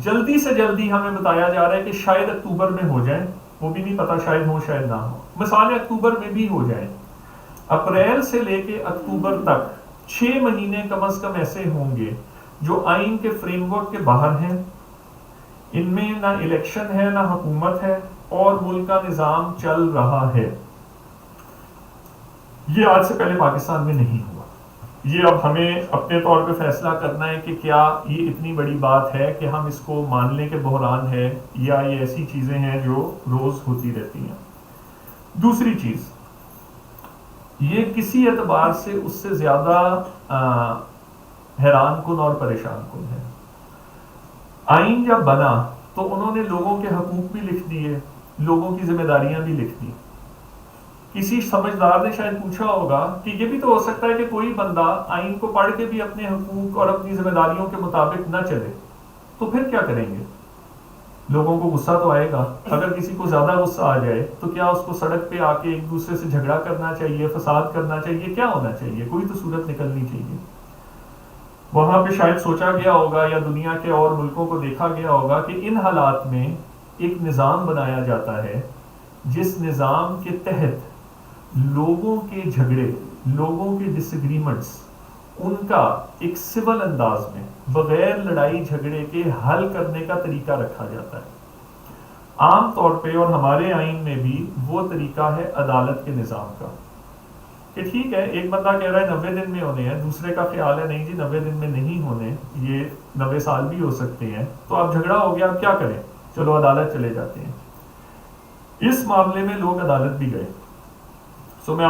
جلدی سے جلدی ہمیں بتایا جا رہا ہے کہ شاید اکتوبر میں ہو جائیں, وہ بھی نہیں پتا, شاید ہو شاید نہ ہو. مثال اکتوبر میں بھی ہو جائیں. اپریل سے لے کے اکتوبر تک 6 مہینے کم از کم ایسے ہوں گے جو آئین کے فریم ورک کے باہر ہیں. ان میں نہ الیکشن ہے نہ حکومت ہے, اور ملک کا نظام چل رہا ہے. یہ آج سے پہلے پاکستان میں نہیں ہوا. یہ اب ہمیں اپنے طور پہ فیصلہ کرنا ہے کہ کیا یہ اتنی بڑی بات ہے کہ ہم اس کو مان لیں کہ بحران ہے, یا یہ ایسی چیزیں ہیں جو روز ہوتی رہتی ہیں. دوسری چیز, یہ کسی اعتبار سے اس سے زیادہ حیران کن اور پریشان کن ہے. آئین جب بنا تو انہوں نے لوگوں کے حقوق بھی لکھ دیے, لوگوں کی ذمہ داریاں بھی لکھ دی. کسی سمجھدار نے شاید پوچھا ہوگا کہ یہ بھی تو ہو سکتا ہے کہ کوئی بندہ آئین کو پڑھ کے بھی اپنے حقوق اور اپنی ذمہ داریوں کے مطابق نہ چلے, تو پھر کیا کریں گے؟ لوگوں کو غصہ تو آئے گا. اگر کسی کو زیادہ غصہ آ جائے تو کیا اس کو سڑک پہ آ کے ایک دوسرے سے جھگڑا کرنا چاہیے, فساد کرنا چاہیے, کیا ہونا چاہیے؟ کوئی تو صورت نکلنی چاہیے. وہاں پہ شاید سوچا گیا ہوگا, یا دنیا کے اور ملکوں کو دیکھا گیا ہوگا کہ ان حالات میں ایک نظام بنایا جاتا ہے جس نظام کے تحت لوگوں کے جھگڑے, لوگوں کے ڈس ایگریمنٹس, ان کا ایک سول انداز میں بغیر لڑائی جھگڑے کے حل کرنے کا طریقہ رکھا جاتا ہے. عام طور پہ, اور ہمارے آئین میں بھی وہ طریقہ ہے عدالت کے نظام کا, کہ ٹھیک ہے ایک بندہ کہہ رہا ہے 90 دن میں ہونے ہیں, دوسرے کا خیال ہے نہیں جی 90 دن میں نہیں ہونے, یہ 90 سال بھی ہو سکتے ہیں. تو اب جھگڑا ہو گیا, اب کیا کریں؟ چلو عدالت چلے جاتے ہیں. اس معاملے میں لوگ عدالت بھی گئے. سو میں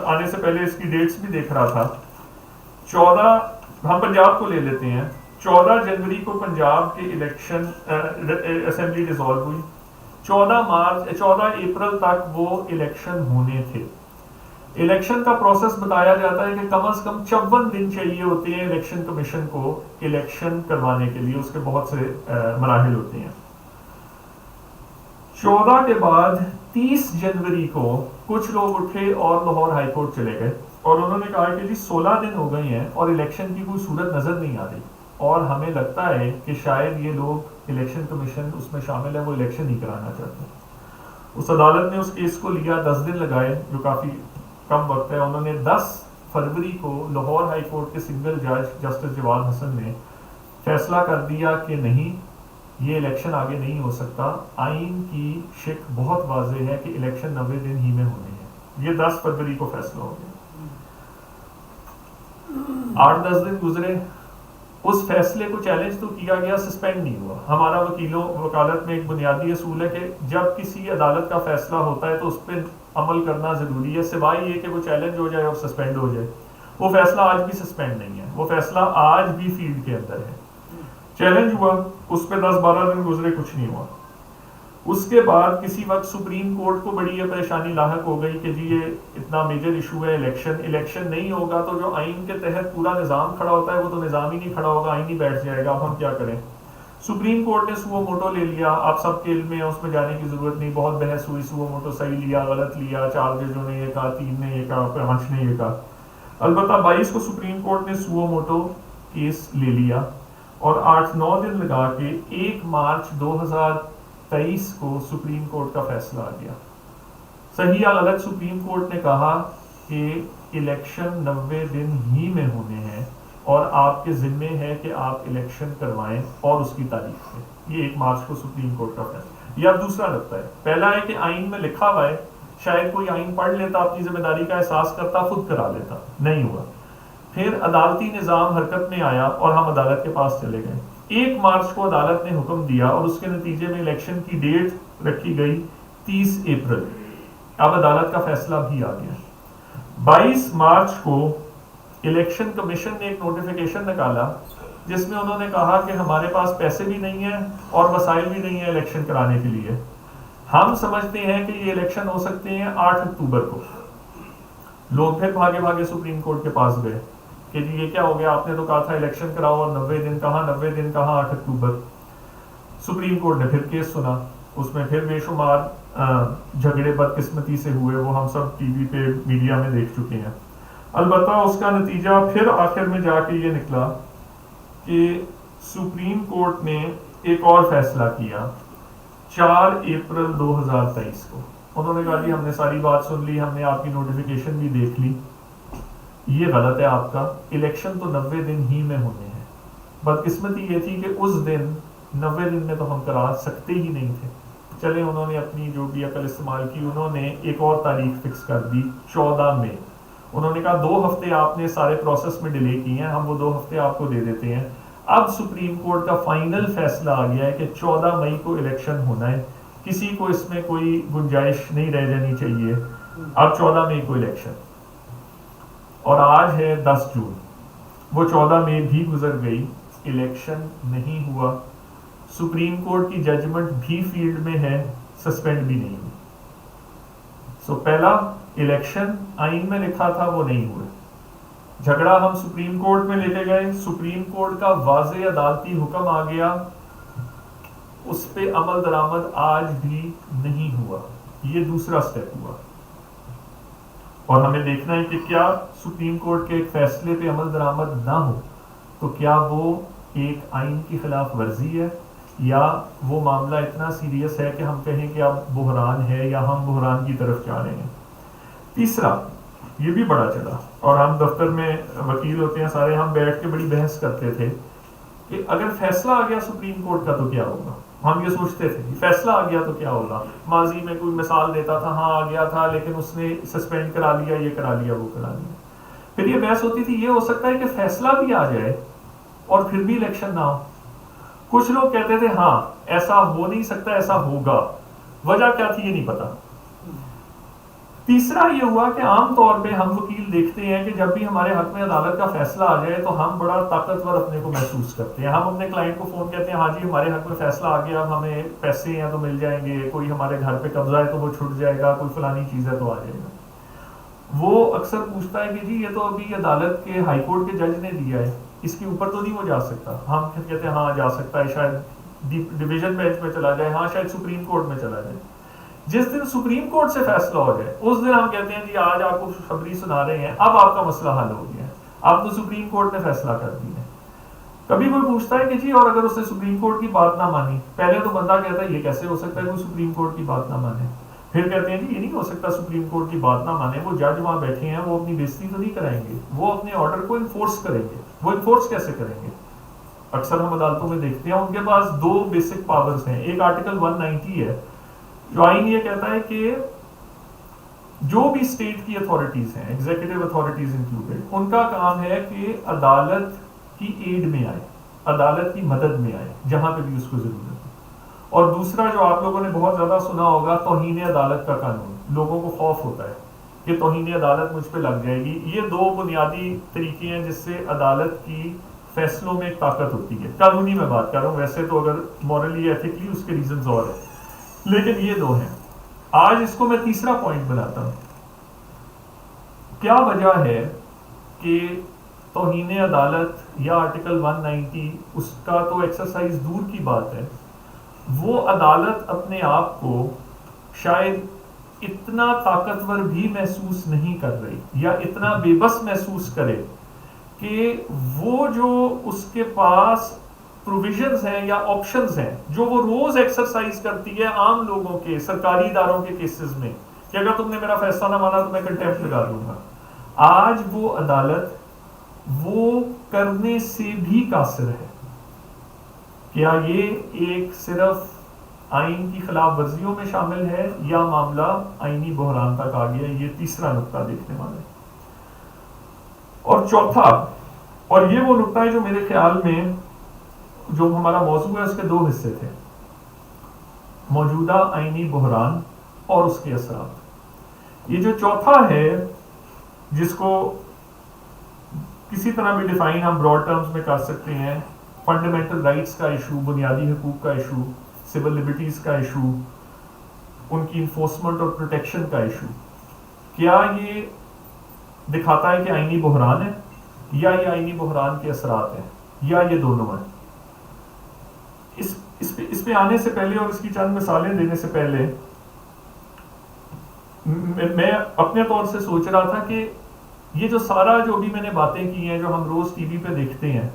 آنے سے پہلے اس کی ڈیٹس بھی دیکھ رہا تھا. 14 ہم پنجاب کو لے لیتے ہیں. 14 جنوری کو پنجاب کے الیکشن اسمبلی ڈیزالو ہوئی. 14 اپریل تک وہ الیکشن ہونے تھے. الیکشن کا پروسیس بتایا جاتا ہے کہ کم از کم 54 دن چاہیے ہوتے ہیں الیکشن کمیشن کو الیکشن کروانے کے لیے. اس کے بہت سے مراحل ہوتے ہیں. 14 کے بعد 30 جنوری کو کچھ لوگ اٹھے اور لاہور ہائی کورٹ چلے گئے اور انہوں نے کہا کہ جی 16 دن ہو گئے ہیں اور الیکشن کی کوئی صورت نظر نہیں آ رہی اور ہمیں لگتا ہے کہ شاید یہ لوگ الیکشن کمیشن اس میں شامل ہے, وہ الیکشن نہیں کرانا چاہتے. اس عدالت نے اس کیس کو لیا, 10 دن لگائے جو کافی کم وقت ہے. انہوں نے 10 فروری کو لاہور ہائی کورٹ کے سنگل جج جسٹس جواد حسن نے فیصلہ کر دیا کہ نہیں, یہ الیکشن آگے نہیں ہو سکتا. آئین کی شک بہت واضح ہے کہ الیکشن 90 دن ہی میں ہونے ہیں. یہ 10 فروری کو فیصلہ ہو گیا. 8-10 دن گزرے, اس فیصلے کو چیلنج تو کیا گیا, سسپینڈ نہیں ہوا. ہمارا وکالت میں ایک بنیادی اصول ہے کہ جب کسی عدالت کا فیصلہ ہوتا ہے تو اس پہ عمل کرنا ضروری ہے, سوائے یہ کہ وہ چیلنج ہو جائے اور سسپینڈ ہو جائے. وہ فیصلہ آج بھی سسپینڈ نہیں ہے, وہ فیصلہ آج بھی فیلڈ کے اندر ہے. چیلنج ہوا, اس پہ 10-12 دن گزرے, کچھ نہیں ہوا. اس کے بعد کسی وقت سپریم کورٹ کو بڑی یہ پریشانی لاحق ہو گئی کہ جی یہ اتنا میجر ایشو ہے الیکشن نہیں ہوگا تو جو آئین کے تحت پورا نظام کھڑا ہوتا ہے وہ تو نظام ہی نہیں کھڑا ہوگا, آئین ہی بیٹھ جائے گا. اب ہم کیا کریں؟ سپریم کورٹ نے سوو موٹو لے لیا. آپ سب کے علم میں اس میں جانے کی ضرورت نہیں, بہت بحث ہوئی, سوو موٹو صحیح لیا غلط لیا, 4 ججوں نے یہ کہا, 3 نے یہ کہا, 5 نے یہ کہا. البتہ 22 کو سپریم کورٹ نے سوو موٹو کیس لے لیا اور 8-9 دن لگا کے 1 مارچ 2023 کو سپریم کورٹ کا فیصلہ آ گیا. صحیح یا غلط, سپریم کورٹ نے کہا کہ الیکشن 90 دن ہی میں ہونے ہیں اور آپ کے ذمے ہے کہ آپ الیکشن کروائیں اور اس کی تاریخ پہ. یہ 1 مارچ کو سپریم کورٹ کا فیصلہ. یہ اب دوسرا لگتا ہے. پہلا ہے کہ آئین میں لکھا ہوا ہے, شاید کوئی آئین پڑھ لیتا, اپنی ذمہ داری کا احساس کرتا, خود کرا لیتا. نہیں ہوا. پھر عدالتی نظام حرکت میں آیا اور ہم عدالت کے پاس چلے گئے. 1 مارچ کو عدالت نے حکم دیا اور اس کے نتیجے میں الیکشن کی ڈیٹ رکھی گئی 30 اپریل. اب عدالت کا فیصلہ بھی آ گیا. 22 مارچ کو الیکشن کمیشن نے ایک نوٹیفیکیشن نکالا جس میں انہوں نے کہا کہ ہمارے پاس پیسے بھی نہیں ہیں اور وسائل بھی نہیں ہیں الیکشن کرانے کے لیے. ہم سمجھتے ہیں کہ یہ الیکشن ہو سکتے ہیں 8 اکتوبر کو. لوگ پھر بھاگے بھاگے سپریم کورٹ کے پاس گئے کہ جی یہ کیا ہو گیا, آپ نے تو کہا تھا الیکشن کراؤ اور 90 دن کہاں 8 اکتوبر. سپریم کورٹ نے پھر کیس سنا, اس میں پھر بے شمار جھگڑے بدقسمتی سے ہوئے, وہ ہم سب ٹی وی پہ میڈیا میں دیکھ چکے ہیں. البتہ اس کا نتیجہ پھر آخر میں جا کے یہ نکلا کہ سپریم کورٹ نے ایک اور فیصلہ کیا 4 اپریل 2023 کو. انہوں نے کہا جی ہم نے ساری بات سن لی, ہم نے آپ کی نوٹیفیکیشن بھی دیکھ لی, یہ غلط ہے آپ کا, الیکشن تو 90 دن ہی میں ہونے ہیں. بدقسمتی یہ تھی کہ اس دن 90 دن میں تو ہم کرا سکتے ہی نہیں تھے. چلے انہوں نے اپنی جو بھی عقل استعمال کی, انہوں نے ایک اور تاریخ فکس کر دی 14 مئی. انہوں نے کہا 2 ہفتے آپ نے سارے پروسیس میں ڈیلے کی ہیں, ہم وہ 2 ہفتے آپ کو دے دیتے ہیں. اب سپریم کورٹ کا فائنل فیصلہ آ گیا ہے کہ 14 مئی کو الیکشن ہونا ہے, کسی کو اس میں کوئی گنجائش نہیں رہ جانی چاہیے. اب 14 مئی کو الیکشن, اور آج ہے 10 جون. وہ 14 مئی بھی گزر گئی, الیکشن نہیں ہوا. سپریم کورٹ کی ججمنٹ بھی فیلڈ میں ہے, سسپینڈ بھی نہیں ہوئی. سو پہلا الیکشن آئین میں لکھا تھا وہ نہیں ہوئے. جھگڑا ہم سپریم کورٹ میں لے کے گئے, سپریم کورٹ کا واضح عدالتی حکم آ گیا, اس پہ عمل درآمد آج بھی نہیں ہوا. یہ دوسرا سٹیپ ہوا. اور ہمیں دیکھنا ہے کہ کیا سپریم کورٹ کے ایک فیصلے پہ عمل درآمد نہ ہو تو کیا وہ ایک آئین کی خلاف ورزی ہے یا وہ معاملہ اتنا سیریس ہے کہ ہم کہیں کہ اب بحران ہے یا ہم بحران کی طرف جا رہے ہیں. تیسرا, یہ بھی بڑا چلا اور ہم دفتر میں وکیل ہوتے ہیں سارے, ہم بیٹھ کے بڑی بحث کرتے تھے کہ اگر فیصلہ آ گیا سپریم کورٹ کا تو کیا ہوگا. ہم یہ سوچتے تھے فیصلہ آ گیا تو کیا ہوگا. ماضی میں کوئی مثال دیتا تھا, ہاں آ گیا تھا لیکن اس نے سسپینڈ کرا لیا, یہ کرا لیا, وہ کرا لیا. پھر یہ بحث ہوتی تھی یہ ہو سکتا ہے کہ فیصلہ بھی آ جائے اور پھر بھی الیکشن نہ ہو. کچھ لوگ کہتے تھے ہاں ایسا ہو نہیں سکتا، ایسا ہوگا. وجہ کیا تھی یہ نہیں پتا. تیسرا یہ ہوا کہ عام طور پہ ہم وکیل دیکھتے ہیں کہ جب بھی ہمارے حق میں عدالت کا فیصلہ آ جائے تو ہم بڑا طاقتور اپنے کو محسوس کرتے ہیں. ہم اپنے کلائنٹ کو فون کہتے ہیں ہاں جی ہمارے حق میں فیصلہ آ گیا، اب ہمیں پیسے ہیں تو مل جائیں گے، کوئی ہمارے گھر پہ قبضہ ہے تو وہ چھٹ جائے گا، کوئی فلانی چیز ہے تو آ جائے گا. وہ اکثر پوچھتا ہے کہ جی یہ تو ابھی عدالت کے ہائی کورٹ کے جج نے دیا ہے، اس کے اوپر تو نہیں وہ جا سکتا. ہم پھر کہتے ہیں ہاں جا سکتا ہے، شاید ڈویژن بینچ میں چلا جائے، ہاں شاید سپریم کورٹ میں چلا جائے. جس دن سپریم کورٹ سے فیصلہ ہو جائے اس دن ہم کہتے ہیں جی آج آپ کو خبری سنا رہے ہیں، اب آپ کا مسئلہ حل ہو گیا ہے، اب تو سپریم کورٹ نے فیصلہ کر دیا ہے. کبھی کوئی پوچھتا ہے کہ جی اور اگر اس نے سپریم کورٹ کی بات نہ مانی، پہلے تو بندہ کہتا ہے یہ کیسے ہو سکتا ہے کوئی سپریم کورٹ کی بات نہ مانے. پھر کہتے ہیں جی یہ نہیں ہو سکتا سپریم کورٹ کی بات نہ مانے، وہ جج وہاں بیٹھے ہیں وہ اپنی بےزتی تو نہیں کرائیں گے، وہ اپنے آرڈر کو انفورس کریں گے. وہ انفورس کیسے کریں گے؟ اکثر ہم عدالتوں میں دیکھتے ہیں ان کے پاس دو بیسک پاورز ہیں. ایک آرٹیکل 190 ہے جو آئین یہ کہتا ہے کہ جو بھی اسٹیٹ کی اتھارٹیز ہیں، ایگزیکٹو اتھارٹیز انکلوڈیڈ، ان کا کام ہے کہ عدالت کی ایڈ میں آئے، عدالت کی مدد میں آئے جہاں پہ بھی اس کو ضرورت ہے. اور دوسرا جو آپ لوگوں نے بہت زیادہ سنا ہوگا، توہین عدالت کا قانون. لوگوں کو خوف ہوتا ہے کہ توہین عدالت مجھ پہ لگ جائے گی. یہ دو بنیادی طریقے ہیں جس سے عدالت کی فیصلوں میں ایک طاقت ہوتی ہے. قانونی میں بات کر رہا ہوں، ویسے تو اگر مورلی ایتھیکلی اس کے ریزنز اور ہیں، لیکن یہ دو ہیں. آج اس کو میں تیسرا پوائنٹ بناتا ہوں. کیا وجہ ہے کہ توہین عدالت یا آرٹیکل 190 اس کا تو ایکسرسائز دور کی بات ہے، وہ عدالت اپنے آپ کو شاید اتنا طاقتور بھی محسوس نہیں کر رہی یا اتنا بے بس محسوس کرے کہ وہ جو اس کے پاس پروویژنز ہیں یا آپشنز ہیں جو وہ روز ایکسرسائز کرتی ہے عام لوگوں کے، سرکاری اداروں کے کیسز میں، کہ اگر تم نے میرا فیصلہ نہ مانا تو میں کنٹیمپٹ لگا دوں گا. آج وہ عدالت وہ کرنے سے بھی قاصر ہے. کیا یہ ایک صرف آئین کی خلاف ورزیوں میں شامل ہے یا معاملہ آئینی بحران تک آ گیا؟ یہ تیسرا نقطہ دیکھنے والا ہے. اور چوتھا، اور یہ وہ نقطہ ہے جو میرے خیال میں جو ہمارا موضوع ہے اس کے دو حصے تھے، موجودہ آئینی بحران اور اس کے اثرات. یہ جو چوتھا ہے جس کو کسی طرح بھی ڈیفائن ہم براڈ ٹرمز میں کر سکتے ہیں، فنڈامنٹل رائٹس کا ایشو، بنیادی حقوق کا ایشو، سول لبرٹیز کا ایشو، ان کی انفورسمنٹ اور پروٹیکشن کا ایشو. کیا یہ دکھاتا ہے کہ آئینی بحران ہے یا یہ آئینی بحران کے اثرات ہیں یا یہ دونوں ہیں؟ اس پہ آنے سے پہلے اور اس کی چند مثالیں دینے سے پہلے میں اپنے طور سے سوچ رہا تھا کہ یہ جو سارا جو بھی میں نے باتیں کی ہیں جو ہم روز ٹی وی پہ دیکھتے ہیں،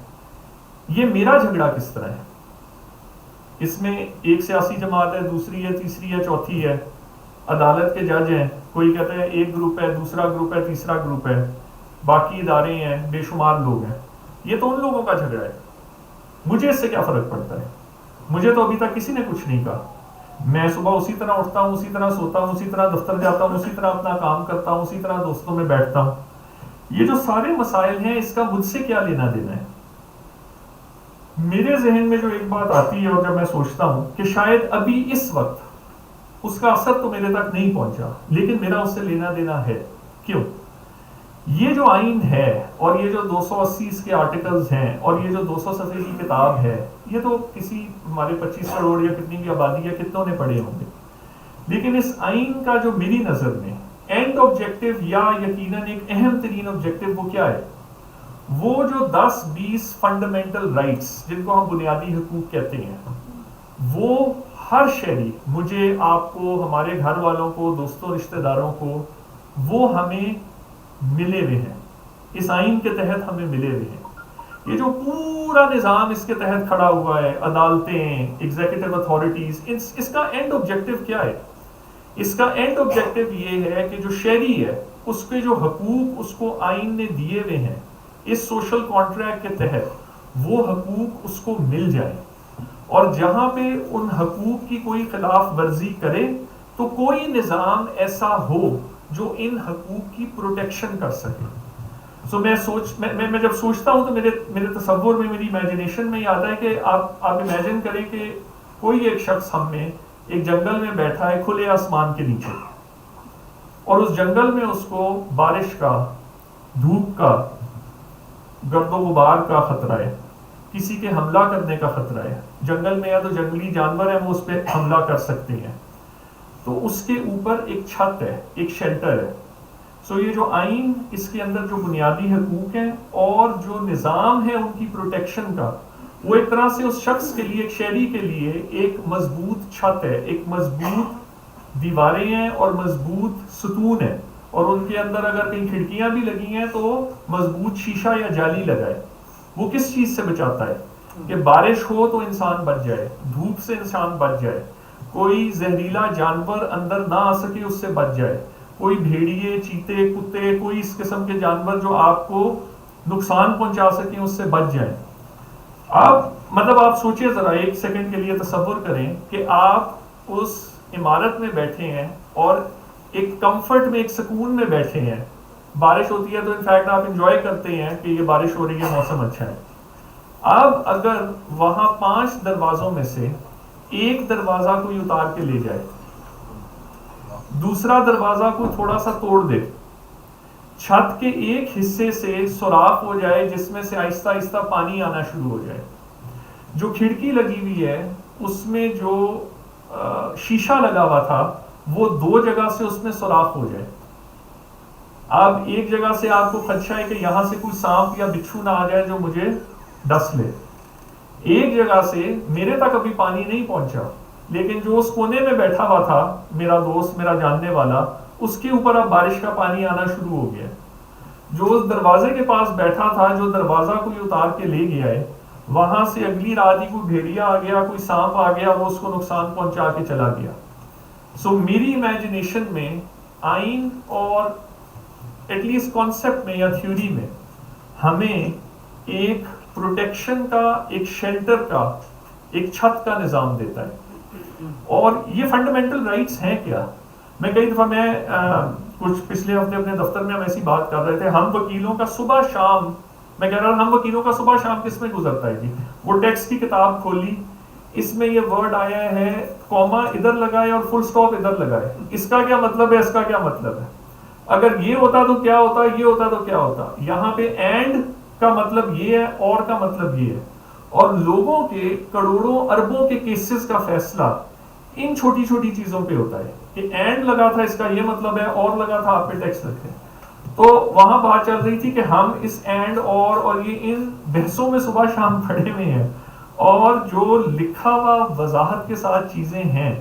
یہ میرا جھگڑا کس طرح ہے؟ اس میں ایک سیاسی جماعت ہے، دوسری ہے، تیسری ہے، چوتھی ہے، عدالت کے جج ہیں، کوئی کہتا ہے ایک گروپ ہے، دوسرا گروپ ہے، تیسرا گروپ ہے، باقی ادارے ہیں، بے شمار لوگ ہیں. یہ تو ان لوگوں کا جھگڑا ہے. مجھے اس سے کیا فرق پڑتا ہے؟ مجھے تو ابھی تک کسی نے کچھ نہیں کہا. میں صبح اسی طرح اٹھتا ہوں، اسی طرح سوتا ہوں، اسی طرح دفتر جاتا ہوں، اسی طرح اپنا کام کرتا ہوں، اسی طرح دوستوں میں بیٹھتا ہوں. یہ جو سارے مسائل ہیں اس کا مجھ سے کیا لینا دینا ہے؟ میرے ذہن میں جو ایک بات آتی ہے اور جب میں سوچتا ہوں کہ شاید ابھی اس وقت اس کا اثر تو میرے تک نہیں پہنچا لیکن میرا اس سے لینا دینا ہے. کیوں؟ یہ جو آئین ہے اور یہ جو 280 اس کے آرٹیکلز ہیں اور یہ جو 200 صفحے کی کتاب ہے، یہ تو کسی ہمارے 25 کروڑ یا کتنی بھی آبادی ہے کتنوں نے پڑھے ہوں گے. لیکن اس آئین کا جو میری نظر میں اینڈ آبجیکٹو یا یقیناً ایک اہم ترین آبجیکٹو وہ کیا ہے؟ وہ جو 10-20 فنڈامنٹل رائٹس جن کو ہم بنیادی حقوق کہتے ہیں، وہ ہر شہری، مجھے، آپ کو، ہمارے گھر والوں کو، دوستوں رشتہ داروں کو، وہ ہمیں ملے ہوئے ہیں، اس آئین کے تحت ہمیں ملے ہوئے ہیں. یہ جو پورا نظام اس کے تحت کھڑا ہوا ہے، عدالتیں، ایگزیکٹو اتھارٹیز، اس کا اینڈ آبجیکٹو کیا ہے؟ اس کا اینڈ آبجیکٹو یہ ہے کہ جو شہری ہے اس کے جو حقوق اس کو آئین نے دیے ہوئے ہیں اس سوشل کانٹریکٹ کے تحت، وہ حقوق اس کو مل جائیں. اور جہاں پہ ان حقوق کی کوئی خلاف ورزی کرے تو کوئی نظام ایسا ہو جو ان حقوق کی پروٹیکشن کر سکے. سو میں جب سوچتا ہوں تو میرے تصور میں، میری امیجنیشن میں یہ آتا ہے کہ آپ امیجن کریں کہ کوئی ایک شخص ہم میں ایک جنگل میں بیٹھا ہے کھلے آسمان کے نیچے، اور اس جنگل میں اس کو بارش کا، دھوپ کا، گرد و غبار کا خطرہ ہے، کسی کے حملہ کرنے کا خطرہ ہے. جنگل میں یا تو جنگلی جانور ہیں وہ اس پہ حملہ کر سکتے ہیں، تو اس کے اوپر ایک چھت ہے، ایک شیلٹر ہے. سو یہ جو آئین، اس کے اندر جو بنیادی حقوق ہیں اور جو نظام ہے ان کی پروٹیکشن کا، وہ ایک طرح سے اس شخص کے لیے، ایک شہری کے لیے ایک مضبوط چھت ہے، ایک مضبوط دیواریں ہیں اور مضبوط ستون ہے، اور ان کے اندر اگر کہیں کھڑکیاں بھی لگی ہیں تو مضبوط شیشہ یا جالی لگائے. وہ کس چیز سے بچاتا ہے؟ کہ بارش ہو تو انسان بچ جائے، دھوپ سے انسان بچ جائے، کوئی زہریلا جانور اندر نہ آ سکے اس سے بچ جائے، کوئی بھیڑیے، چیتے، کتے، کوئی اس قسم کے جانور جو آپ کو نقصان پہنچا سکیں اس سے بچ جائیں. آپ سوچیں ذرا، ایک سیکنڈ کے لیے تصور کریں کہ آپ اس عمارت میں بیٹھے ہیں اور ایک کمفرٹ میں، ایک سکون میں بیٹھے ہیں. بارش ہوتی ہے تو انفیکٹ آپ انجوائے کرتے ہیں کہ یہ بارش ہو رہی ہے، موسم اچھا ہے. اب اگر وہاں 5 دروازوں میں سے ایک دروازہ کوئی اتار کے لے جائے، دوسرا دروازہ کوئی تھوڑا سا توڑ دے، چھت کے ایک حصے سے سوراخ ہو جائے جس میں سے آہستہ آہستہ پانی آنا شروع ہو جائے، جو کھڑکی لگی ہوئی ہے اس میں جو شیشہ لگا ہوا تھا وہ 2 جگہ سے اس میں سوراخ ہو جائے. اب ایک جگہ سے آپ کو خدشہ ہے کہ یہاں سے کوئی سانپ یا بچھو نہ آ جائے جو مجھے ڈس لے. ایک جگہ سے میرے تک ابھی پانی نہیں پہنچا، لیکن جو اس کونے میں بیٹھا ہوا تھا میرا دوست، میرا جاننے والا، اس کے اوپر اب بارش کا پانی آنا شروع ہو گیا. جو اس دروازے کے پاس بیٹھا تھا، جو دروازہ کوئی اتار کے لے گیا ہے، وہاں سے اگلی رات ہی کوئی بھیڑیا آ گیا، کوئی سانپ آ گیا، وہ اس کو نقصان پہنچا کے چلا گیا. سو میری امیجنیشن میں آئین اور ایٹ لیسٹ کانسیپٹ میں یا تھیوری میں ہمیں ایک پروٹیکشن کا، ایک شیلٹر کا، ایک چھت کا نظام دیتا ہے. اور یہ فنڈامنٹل رائٹس ہیں کیا؟ میں کئی دفعہ کچھ پچھلے ہفتے اپنے دفتر میں ہم ایسی بات کر رہے تھے، ہم وکیلوں کا صبح شام، میں کہہ رہا ہوں ہم وکیلوں کا صبح شام کس میں گزرتا ہے جی؟ وہ ٹیکسٹ کی کتاب کھولی، اس میں یہ ورڈ آیا ہے، کوما ادھر لگائے اور فل سٹاپ ادھر لگائے، اس کا کیا مطلب ہے، اس کا کیا مطلب ہے، اگر یہ ہوتا تو کیا ہوتا، یہ ہوتا تو کیا ہوتا. یہاں پہ اینڈ کا مطلب یہ ہے، اور کا مطلب یہ ہے. اور لوگوں کے کروڑوں اربوں کے کیسز کا فیصلہ ان چھوٹی چھوٹی چیزوں پہ ہوتا ہے کہ اینڈ لگا تھا اس کا یہ مطلب ہے، اور لگا تھا آپ پہ ٹیکس رکھے. تو وہاں بات چل رہی تھی کہ ہم اس اینڈ اور یہ ان بحثوں میں صبح شام پڑے ہوئے ہیں، اور جو لکھا ہوا وضاحت کے ساتھ چیزیں ہیں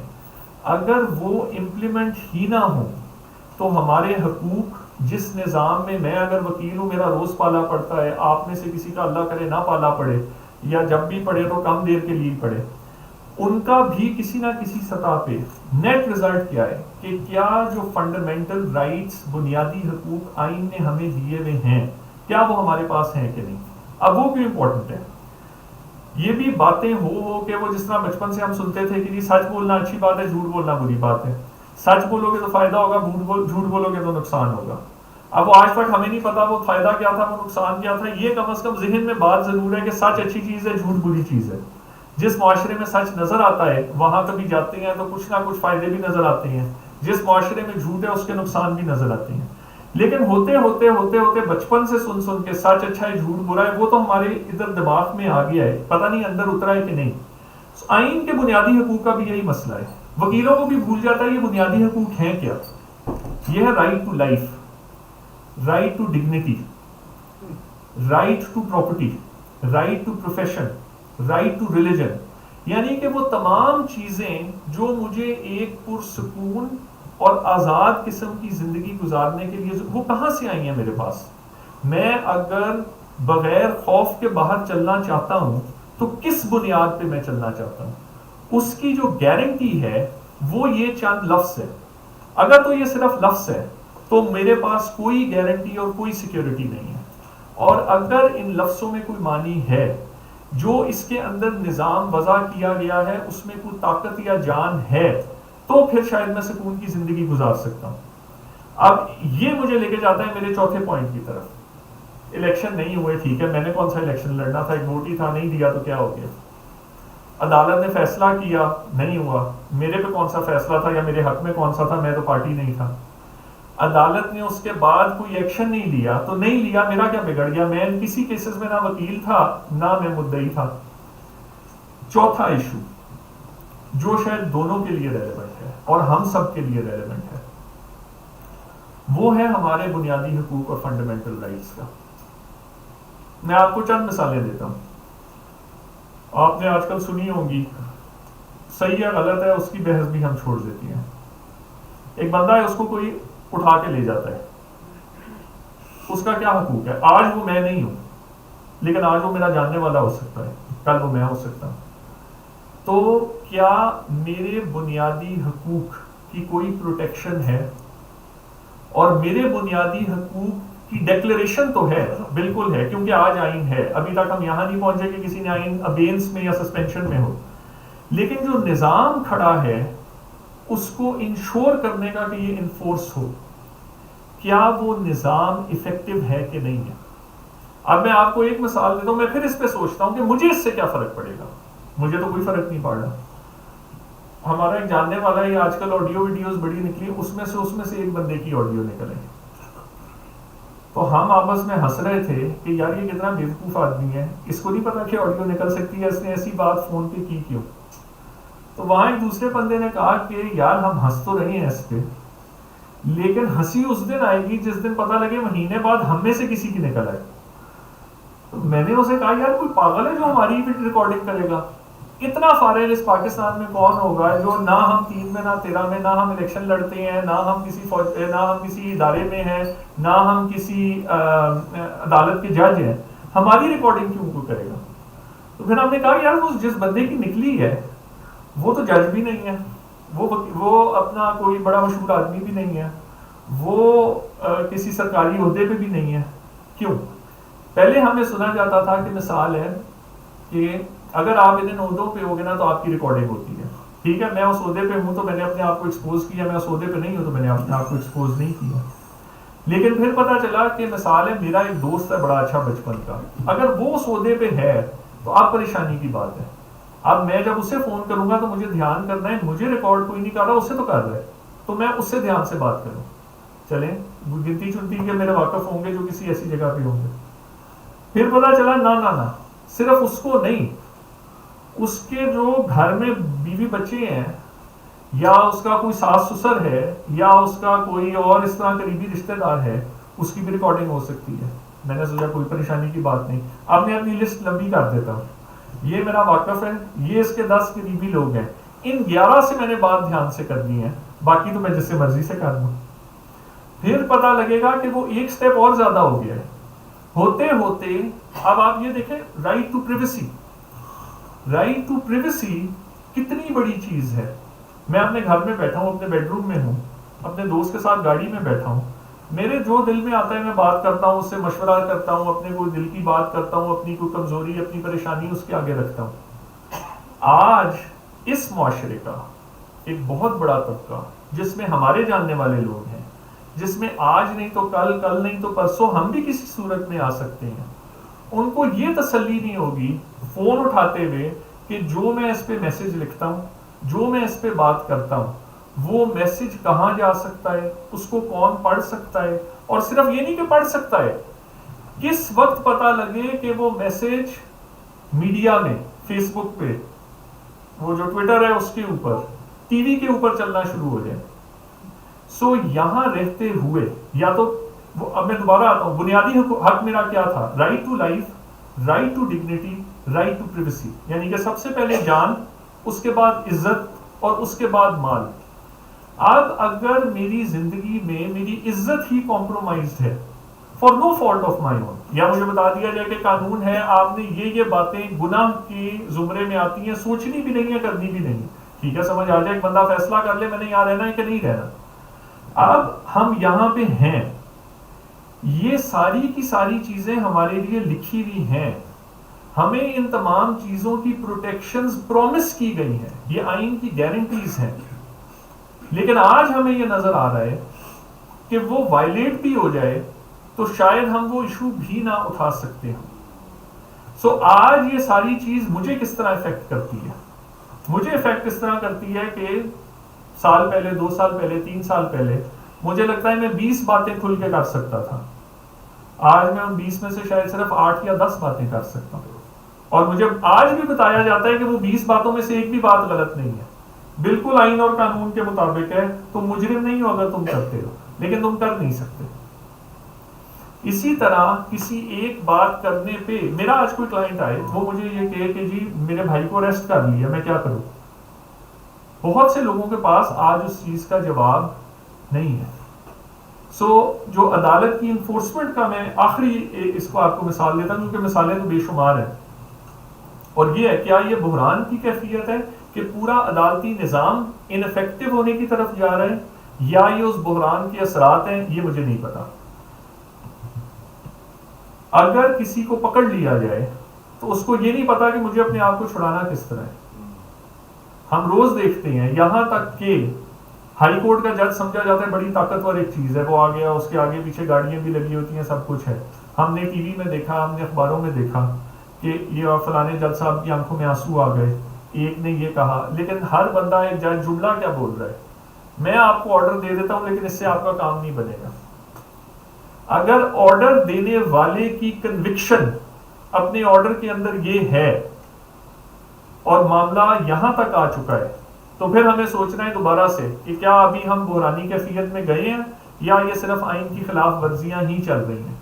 اگر وہ امپلیمنٹ ہی نہ ہوں تو ہمارے حقوق، جس نظام میں اگر وکیل ہوں میرا روز پالا پڑتا ہے، آپ میں سے کسی کا اللہ کرے نہ پالا پڑے، یا جب بھی پڑے تو کم دیر کے لیے پڑے، ان کا بھی کسی نہ کسی سطح پہ نیٹ رزلٹ کیا ہے کہ کیا جو فنڈامنٹل رائٹس، بنیادی حقوق آئین نے ہمیں دیے ہوئے ہیں، کیا وہ ہمارے پاس ہیں کہ نہیں. اب وہ کیوں امپورٹنٹ ہے؟ یہ بھی باتیں ہو کہ وہ جس طرح بچپن سے ہم سنتے تھے کہ جی سچ بولنا اچھی بات ہے، جھوٹ بولنا بری بات ہے، سچ بولو گے تو فائدہ ہوگا، جھوٹ بولو گے تو نقصان ہوگا. اب وہ آج تک ہمیں نہیں پتا وہ فائدہ کیا تھا، وہ نقصان کیا تھا. یہ کم از کم ذہن میں بات ضرور ہے کہ سچ اچھی چیز ہے، جھوٹ بری چیز ہے. جس معاشرے میں سچ نظر آتا ہے وہاں کبھی جاتے ہیں تو کچھ نہ کچھ فائدے بھی نظر آتے ہیں، جس معاشرے میں جھوٹ ہے اس کے نقصان بھی نظر آتے ہیں. لیکن ہوتے ہوتے بچپن سے سن کے سچ اچھا ہے، جھوٹ برا ہے، وہ تو ہمارے ادھر دماغ میں آ گیا ہے، پتہ نہیں اندر اترا ہے کہ نہیں. آئین کے بنیادی حقوق کا بھی یہی مسئلہ ہے. وکیلوں کو بھی بھول جاتا ہے یہ بنیادی حقوق ہیں کیا. یہ ہے right to life, right to dignity, right to property, right to profession, right to religion. یعنی کہ وہ تمام چیزیں جو مجھے ایک پرسکون اور آزاد قسم کی زندگی گزارنے کے لیے، وہ کہاں سے آئی ہیں میرے پاس. میں اگر بغیر خوف کے باہر چلنا چاہتا ہوں تو کس بنیاد پہ میں چلنا چاہتا ہوں؟ اس کی جو گارنٹی ہے وہ یہ چند لفظ ہے. اگر تو یہ صرف لفظ ہے تو میرے پاس کوئی گارنٹی اور کوئی سیکیورٹی نہیں ہے. اور اگر ان لفظوں میں کوئی معنی ہے، جو اس کے اندر نظام وضع کیا گیا ہے اس میں کوئی طاقت یا جان ہے، تو پھر شاید میں سکون کی زندگی گزار سکتا ہوں. اب یہ مجھے لے کے جاتا ہے میرے چوتھے پوائنٹ کی طرف الیکشن نہیں ہوئے، ٹھیک ہے، میں نے کون سا الیکشن لڑنا تھا، ایک ووٹ ہی تھا، نہیں دیا تو کیا ہو گیا. عدالت نے فیصلہ کیا، نہیں ہوا، میرے پہ کون سا فیصلہ تھا یا میرے حق میں کون سا تھا، میں تو پارٹی نہیں تھا. عدالت نے اس کے بعد کوئی ایکشن نہیں لیا تو نہیں لیا، میرا کیا بگڑ گیا؟ میں کسی کیسز میں نہ وکیل تھا نہ میں مدعی تھا. چوتھا ایشو جو شاید دونوں کے لیے ریلیونٹ ہے اور ہم سب کے لیے ریلیونٹ ہے، وہ ہے ہمارے بنیادی حقوق اور فنڈامنٹل رائٹس کا. میں آپ کو چند مثالیں دیتا ہوں. آپ نے آج کل سنی ہوں گی، صحیح ہے غلط ہے اس کی بحث بھی ہم چھوڑ دیتی ہیں. ایک بندہ ہے، اس کو کوئی اٹھا کے لے جاتا ہے، اس کا کیا حقوق ہے؟ آج وہ میں نہیں ہوں، لیکن آج وہ میرا جاننے والا ہو سکتا ہے، کل وہ میں ہو سکتا ہوں. تو کیا میرے بنیادی حقوق کی کوئی پروٹیکشن ہے؟ اور میرے بنیادی حقوق کی ڈیکلریشن تو ہے، بالکل ہے، کیونکہ آج آئین ہے. ابھی تک ہم یہاں نہیں پہنچے کہ کسی نے آئین ابینس میں یا سسپینشن میں ہو، لیکن جو نظام کھڑا ہے اس کو انشور کرنے کا کہ یہ انفورس ہو، کیا وہ نظام افیکٹو ہے کہ نہیں ہے؟ اب میں آپ کو ایک مثال دیتا ہوں، میں پھر اس پہ سوچتا ہوں کہ مجھے اس سے کیا فرق پڑے گا. مجھے تو کوئی فرق نہیں پڑ رہا. ہمارا ایک جاننے والا ہے، آج کل آڈیو ویڈیوز بڑی نکلی، اس میں سے ایک بندے کی آڈیو نکلے، تو ہم آپس میں ہنس رہے تھے کہ یار یہ کتنا بیوقوف آدمی ہے، اس کو نہیں پتا کہ آڈیو نکل سکتی ہے، اس نے ایسی بات فون پہ کی کیوں. تو وہاں ایک دوسرے بندے نے کہا کہ یار ہم ہنس تو رہے ہیں اس پہ، لیکن ہنسی اس دن آئے گی جس دن پتہ لگے مہینے بعد ہم میں سے کسی کی نکل آئے. تو میں نے اسے کہا یار کوئی پاگل ہے جو ہماری ریکارڈنگ کرے گا؟ اتنا فارغ اس پاکستان میں کون ہوگا جو نہ ہم 3 میں نہ 13 میں، نہ ہم الیکشن لڑتے ہیں، نہ ہم کسی ادارے میں ہیں، نہ ہم کسی عدالت کے جج ہیں، ہماری ریکارڈنگ کیوں کو کرے گا؟ تو پھر ہم نے کہا یار وہ جس بندے کی نکلی ہے وہ تو جج بھی نہیں ہے، وہ اپنا کوئی بڑا مشہور آدمی بھی نہیں ہے، وہ کسی سرکاری عہدے پہ بھی نہیں ہے. کیوں؟ پہلے ہمیں سنا جاتا تھا کہ مثال ہے کہ اگر آپ ان عہدوں پہ ہوگے نا تو آپ کی ریکارڈنگ ہوتی ہے. ٹھیک ہے، میں اس عہدے پہ ہوں تو میں نے اپنے آپ کو ایکسپوز کیا، میں اس عہدے پہ نہیں ہوں تو میں نے اپنے آپ کو ایکسپوز نہیں کیا. لیکن پھر پتا چلا کہ مثال ہے میرا ایک دوست ہے بڑا اچھا بچپن کا، اگر وہ اس عہدے پہ ہے تو اب پریشانی کی بات ہے. اب میں جب اسے فون کروں گا تو مجھے دھیان کرنا ہے، مجھے ریکارڈ کوئی نہیں کر رہا، اسے تو کر رہا ہے، تو میں اس سے دھیان سے بات کروں. چلیں گنتی چنتی کے میرے واقف ہوں گے جو کسی ایسی جگہ پہ ہوں گے. پھر پتا چلا نہ صرف اس کو نہیں، اس کے جو گھر میں بیوی بچے ہیں یا اس کا کوئی ساس سسر ہے یا اس کا کوئی اور اس طرح قریبی رشتہ دار ہے، اس کی بھی ریکارڈنگ ہو سکتی ہے. میں نے سوچا کوئی پریشانی کی بات نہیں. اب میں اپنی لسٹ لمبی کر دیتا ہوں، یہ میرا واقف ہے، یہ اس کے 10 قریبی لوگ ہیں، ان 11 سے میں نے بات دھیان سے کر دی ہے، باقی تو میں جس سے مرضی سے کر دوں. پھر پتا لگے گا کہ وہ ایک سٹیپ اور زیادہ ہو گیا ہے. ہوتے ہوتے اب آپ یہ دیکھیں، right to privacy, right to privacy کتنی بڑی چیز ہے. میں اپنے گھر میں بیٹھا ہوں، اپنے بیڈ روم میں ہوں، اپنے دوست کے ساتھ گاڑی میں بیٹھا ہوں، میرے جو دل میں آتا ہے میں بات کرتا ہوں، اس سے مشورہ کرتا ہوں، اپنے کوئی دل کی بات کرتا ہوں، اپنی کوئی کمزوری اپنی پریشانی اس کے آگے رکھتا ہوں. آج اس معاشرے کا ایک بہت بڑا طبقہ جس میں ہمارے جاننے والے لوگ ہیں، جس میں آج نہیں تو کل، کل نہیں تو پرسوں ہم بھی کسی صورت میں آ سکتے ہیں، ان کو یہ تسلی نہیں ہوگی فون اٹھاتے ہوئے کہ جو میں اس پہ میسج لکھتا ہوں، جو میں اس پہ بات کرتا ہوں، وہ میسج کہاں جا سکتا ہے، اس کو کون پڑھ سکتا ہے، اور صرف یہ نہیں کہ پڑھ سکتا ہے، کس وقت پتا لگے کہ وہ میسج میڈیا میں، فیس بک پہ، وہ جو ٹویٹر ہے اس کے اوپر، ٹی وی کے اوپر چلنا شروع ہو جائے. سو یہاں رہتے ہوئے یا تو اب میں دوبارہ آتا ہوں، بنیادی حق میرا کیا تھا؟ Right to life, right to dignity, right to privacy, یعنی کہ سب سے پہلے جان، اس کے بعد عزت اور اس کے بعد مال. اب اگر میری زندگی میں میری عزت ہی کمپرومائزڈ ہے for no fault of my own, یا مجھے بتا دیا جائے کہ قانون ہے آپ نے یہ باتیں گناہ کے زمرے میں آتی ہیں، سوچنی بھی نہیں ہے، کرنی بھی نہیں، ٹھیک ہے، سمجھ آ جائے، ایک بندہ فیصلہ کر لے میں نے یہاں رہنا ہے کہ نہیں رہنا. اب ہم یہاں پہ ہیں، یہ ساری کی ساری چیزیں ہمارے لیے لکھی ہوئی ہیں، ہمیں ان تمام چیزوں کی پروٹیکشنز پرومس کی گئی ہیں، یہ آئین کی گارنٹیز ہیں. لیکن آج ہمیں یہ نظر آ رہا ہے کہ وہ وائلیٹ بھی ہو جائے تو شاید ہم وہ ایشو بھی نہ اٹھا سکتے ہیں. سو آج یہ ساری چیز مجھے کس طرح افیکٹ کرتی ہے؟ مجھے افیکٹ اس طرح کرتی ہے کہ سال پہلے، 2 سال پہلے، 3 سال پہلے مجھے لگتا ہے میں 20 باتیں کھل کے کر سکتا تھا. آج میں ان 20 میں سے شاید صرف 8 یا 10 باتیں کر سکتا ہوں. اور مجھے آج بھی بتایا جاتا ہے کہ وہ 20 باتوں میں سے ایک بھی بات غلط نہیں ہے، بالکل آئین اور قانون کے مطابق ہے. تم مجرم نہیں ہو اگر تم کرتے ہو، لیکن تم کر نہیں سکتے. اسی طرح کسی ایک بات کرنے پہ میرا آج کوئی کلائنٹ آئے، وہ مجھے یہ کہے کہ جی میرے بھائی کو اریسٹ کر لیا، میں کیا کروں؟ بہت سے لوگوں کے پاس آج اس چیز کا جواب نہیں ہے. سو جو عدالت کی انفورسمنٹ کا میں آخری اس کو آپ کو مثال دیتا ہوں، کیونکہ مثالیں تو بے شمار ہیں. اور یہ ہے، کیا یہ بحران کی کیفیت ہے کہ پورا عدالتی نظام انفیکٹو ہونے کی طرف جا رہا ہے، یا یہ اس بحران کے اثرات ہیں؟ یہ مجھے نہیں پتا. اگر کسی کو پکڑ لیا جائے تو اس کو یہ نہیں پتا کہ مجھے اپنے آپ کو چھڑانا کس طرح ہے. ہم روز دیکھتے ہیں، یہاں تک کہ ہائی کورٹ کا جج سمجھا جاتا ہے بڑی طاقتور ایک چیز ہے، وہ آ گیا، اس کے آگے پیچھے گاڑیاں بھی لگی ہوتی ہیں، سب کچھ ہے. ہم نے ٹی وی میں دیکھا، ہم نے اخباروں میں دیکھا کہ یہ فلانے جج صاحب کی آنکھوں میں آنسو آ گئے، ایک نے یہ کہا. لیکن ہر بندہ ایک جج جملہ کیا بول رہا ہے؟ میں آپ کو آرڈر دے دیتا ہوں لیکن اس سے آپ کا کام نہیں بنے گا. اگر آرڈر دینے والے کی کنوکشن اپنے آرڈر کے اندر یہ ہے اور معاملہ یہاں تک آ چکا ہے، تو پھر ہمیں سوچنا ہے دوبارہ سے کہ کیا ابھی ہم بحرانی کیفیت میں گئے ہیں یا یہ صرف آئین کی خلاف ورزیاں ہی چل رہی ہیں.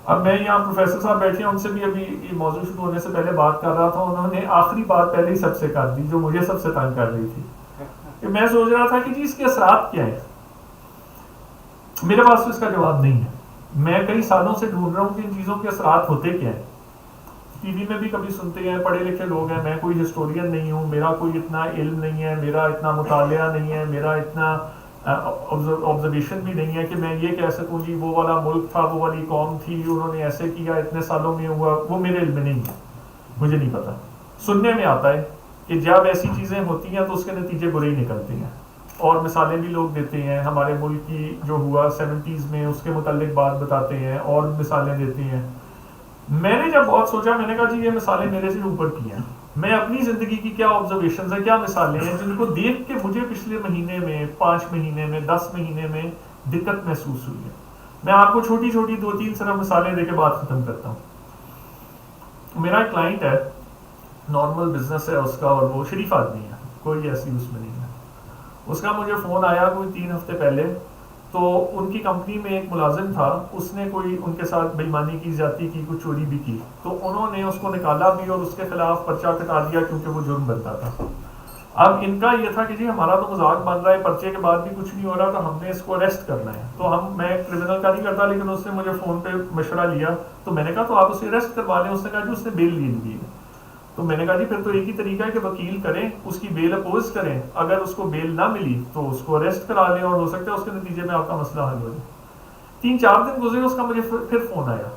اب میں یہاں پروفیسر صاحب بیٹھے ہیں، ان سے بھی ابھی یہ موضوع شروع ہونے سے پہلے بات کر رہا تھا. انہوں نے آخری بات پہلے ہی سب سے کر دی جو مجھے سب سے تنگ کر رہی تھی، کہ میں سوچ رہا تھا کہ جی اس کے اثرات کیا ہیں. میرے پاس تو اس کا جواب نہیں ہے. میں کئی سالوں سے ڈھونڈ رہا ہوں کہ ان چیزوں کے اثرات ہوتے کیا ہیں. ٹی وی میں بھی کبھی سنتے ہیں، پڑھے لکھے لوگ ہیں، میں کوئی ہسٹورین نہیں ہوں، میرا کوئی اتنا علم نہیں ہے، میرا اتنا مطالعہ نہیں ہے، میرا اتنا آبزرویشن بھی نہیں ہے کہ میں یہ کہہ سکوں جی وہ والا ملک تھا، وہ والی قوم تھی، انہوں نے ایسے کیا، اتنے سالوں میں ہوا. وہ میرے علم میں نہیں ہے، مجھے نہیں پتا. سننے میں آتا ہے کہ جب ایسی چیزیں ہوتی ہیں تو اس کے نتیجے برے ہی نکلتے ہیں. اور مثالیں بھی لوگ دیتے ہیں، ہمارے ملک کی جو ہوا 70s میں اس کے متعلق بات بتاتے ہیں اور مثالیں دیتے ہیں. میں نے جب بہت سوچا، میں نے کہا جی یہ مثالیں میرے سے اوپر کی ہیں. میں اپنی زندگی کی کیا آبزرویشنز ہیں، کیا مثالیں ہیں جن کو دیکھ کے مجھے پچھلے مہینے میں، 5 مہینے میں، 10 مہینے میں دقت محسوس ہوئی ہے. میں آپ کو چھوٹی چھوٹی 2-3 صرف مثالیں دے کے بات ختم کرتا ہوں. میرا ایک کلائنٹ ہے، نارمل بزنس ہے اس کا، اور وہ شریف آدمی ہے، کوئی ایسی اس میں نہیں ہے. اس کا مجھے فون آیا کوئی 3 ہفتے پہلے. تو ان کی کمپنی میں ایک ملازم تھا، اس نے کوئی ان کے ساتھ بے ایمانی کی، زیادتی کی، کچھ چوری بھی کی. تو انہوں نے اس کو نکالا بھی اور اس کے خلاف پرچہ کٹا دیا کیونکہ وہ جرم بنتا تھا. اب ان کا یہ تھا کہ جی ہمارا تو مذاق بن رہا ہے، پرچے کے بعد بھی کچھ نہیں ہو رہا، تو ہم نے اس کو اریسٹ کرنا ہے. تو میں کرمنل کا نہیں کرتا، لیکن اس نے مجھے فون پہ مشورہ لیا. تو میں نے کہا تو آپ اسے اریسٹ کروا لیں. اس نے کہا جی اس نے بیل لے لی ہے. تو میں نے کہا جی پھر تو ایک ہی طریقہ ہے کہ وکیل کریں، اس کی بیل اپوز کریں. اگر اس کو بیل نہ ملی تو اس کو اریسٹ کرا لیں، اور ہو سکتا ہے اس کے نتیجے میں آپ کا مسئلہ حل ہو جائے. 3-4 دن گزرے، اس کا مجھے پھر فون آیا،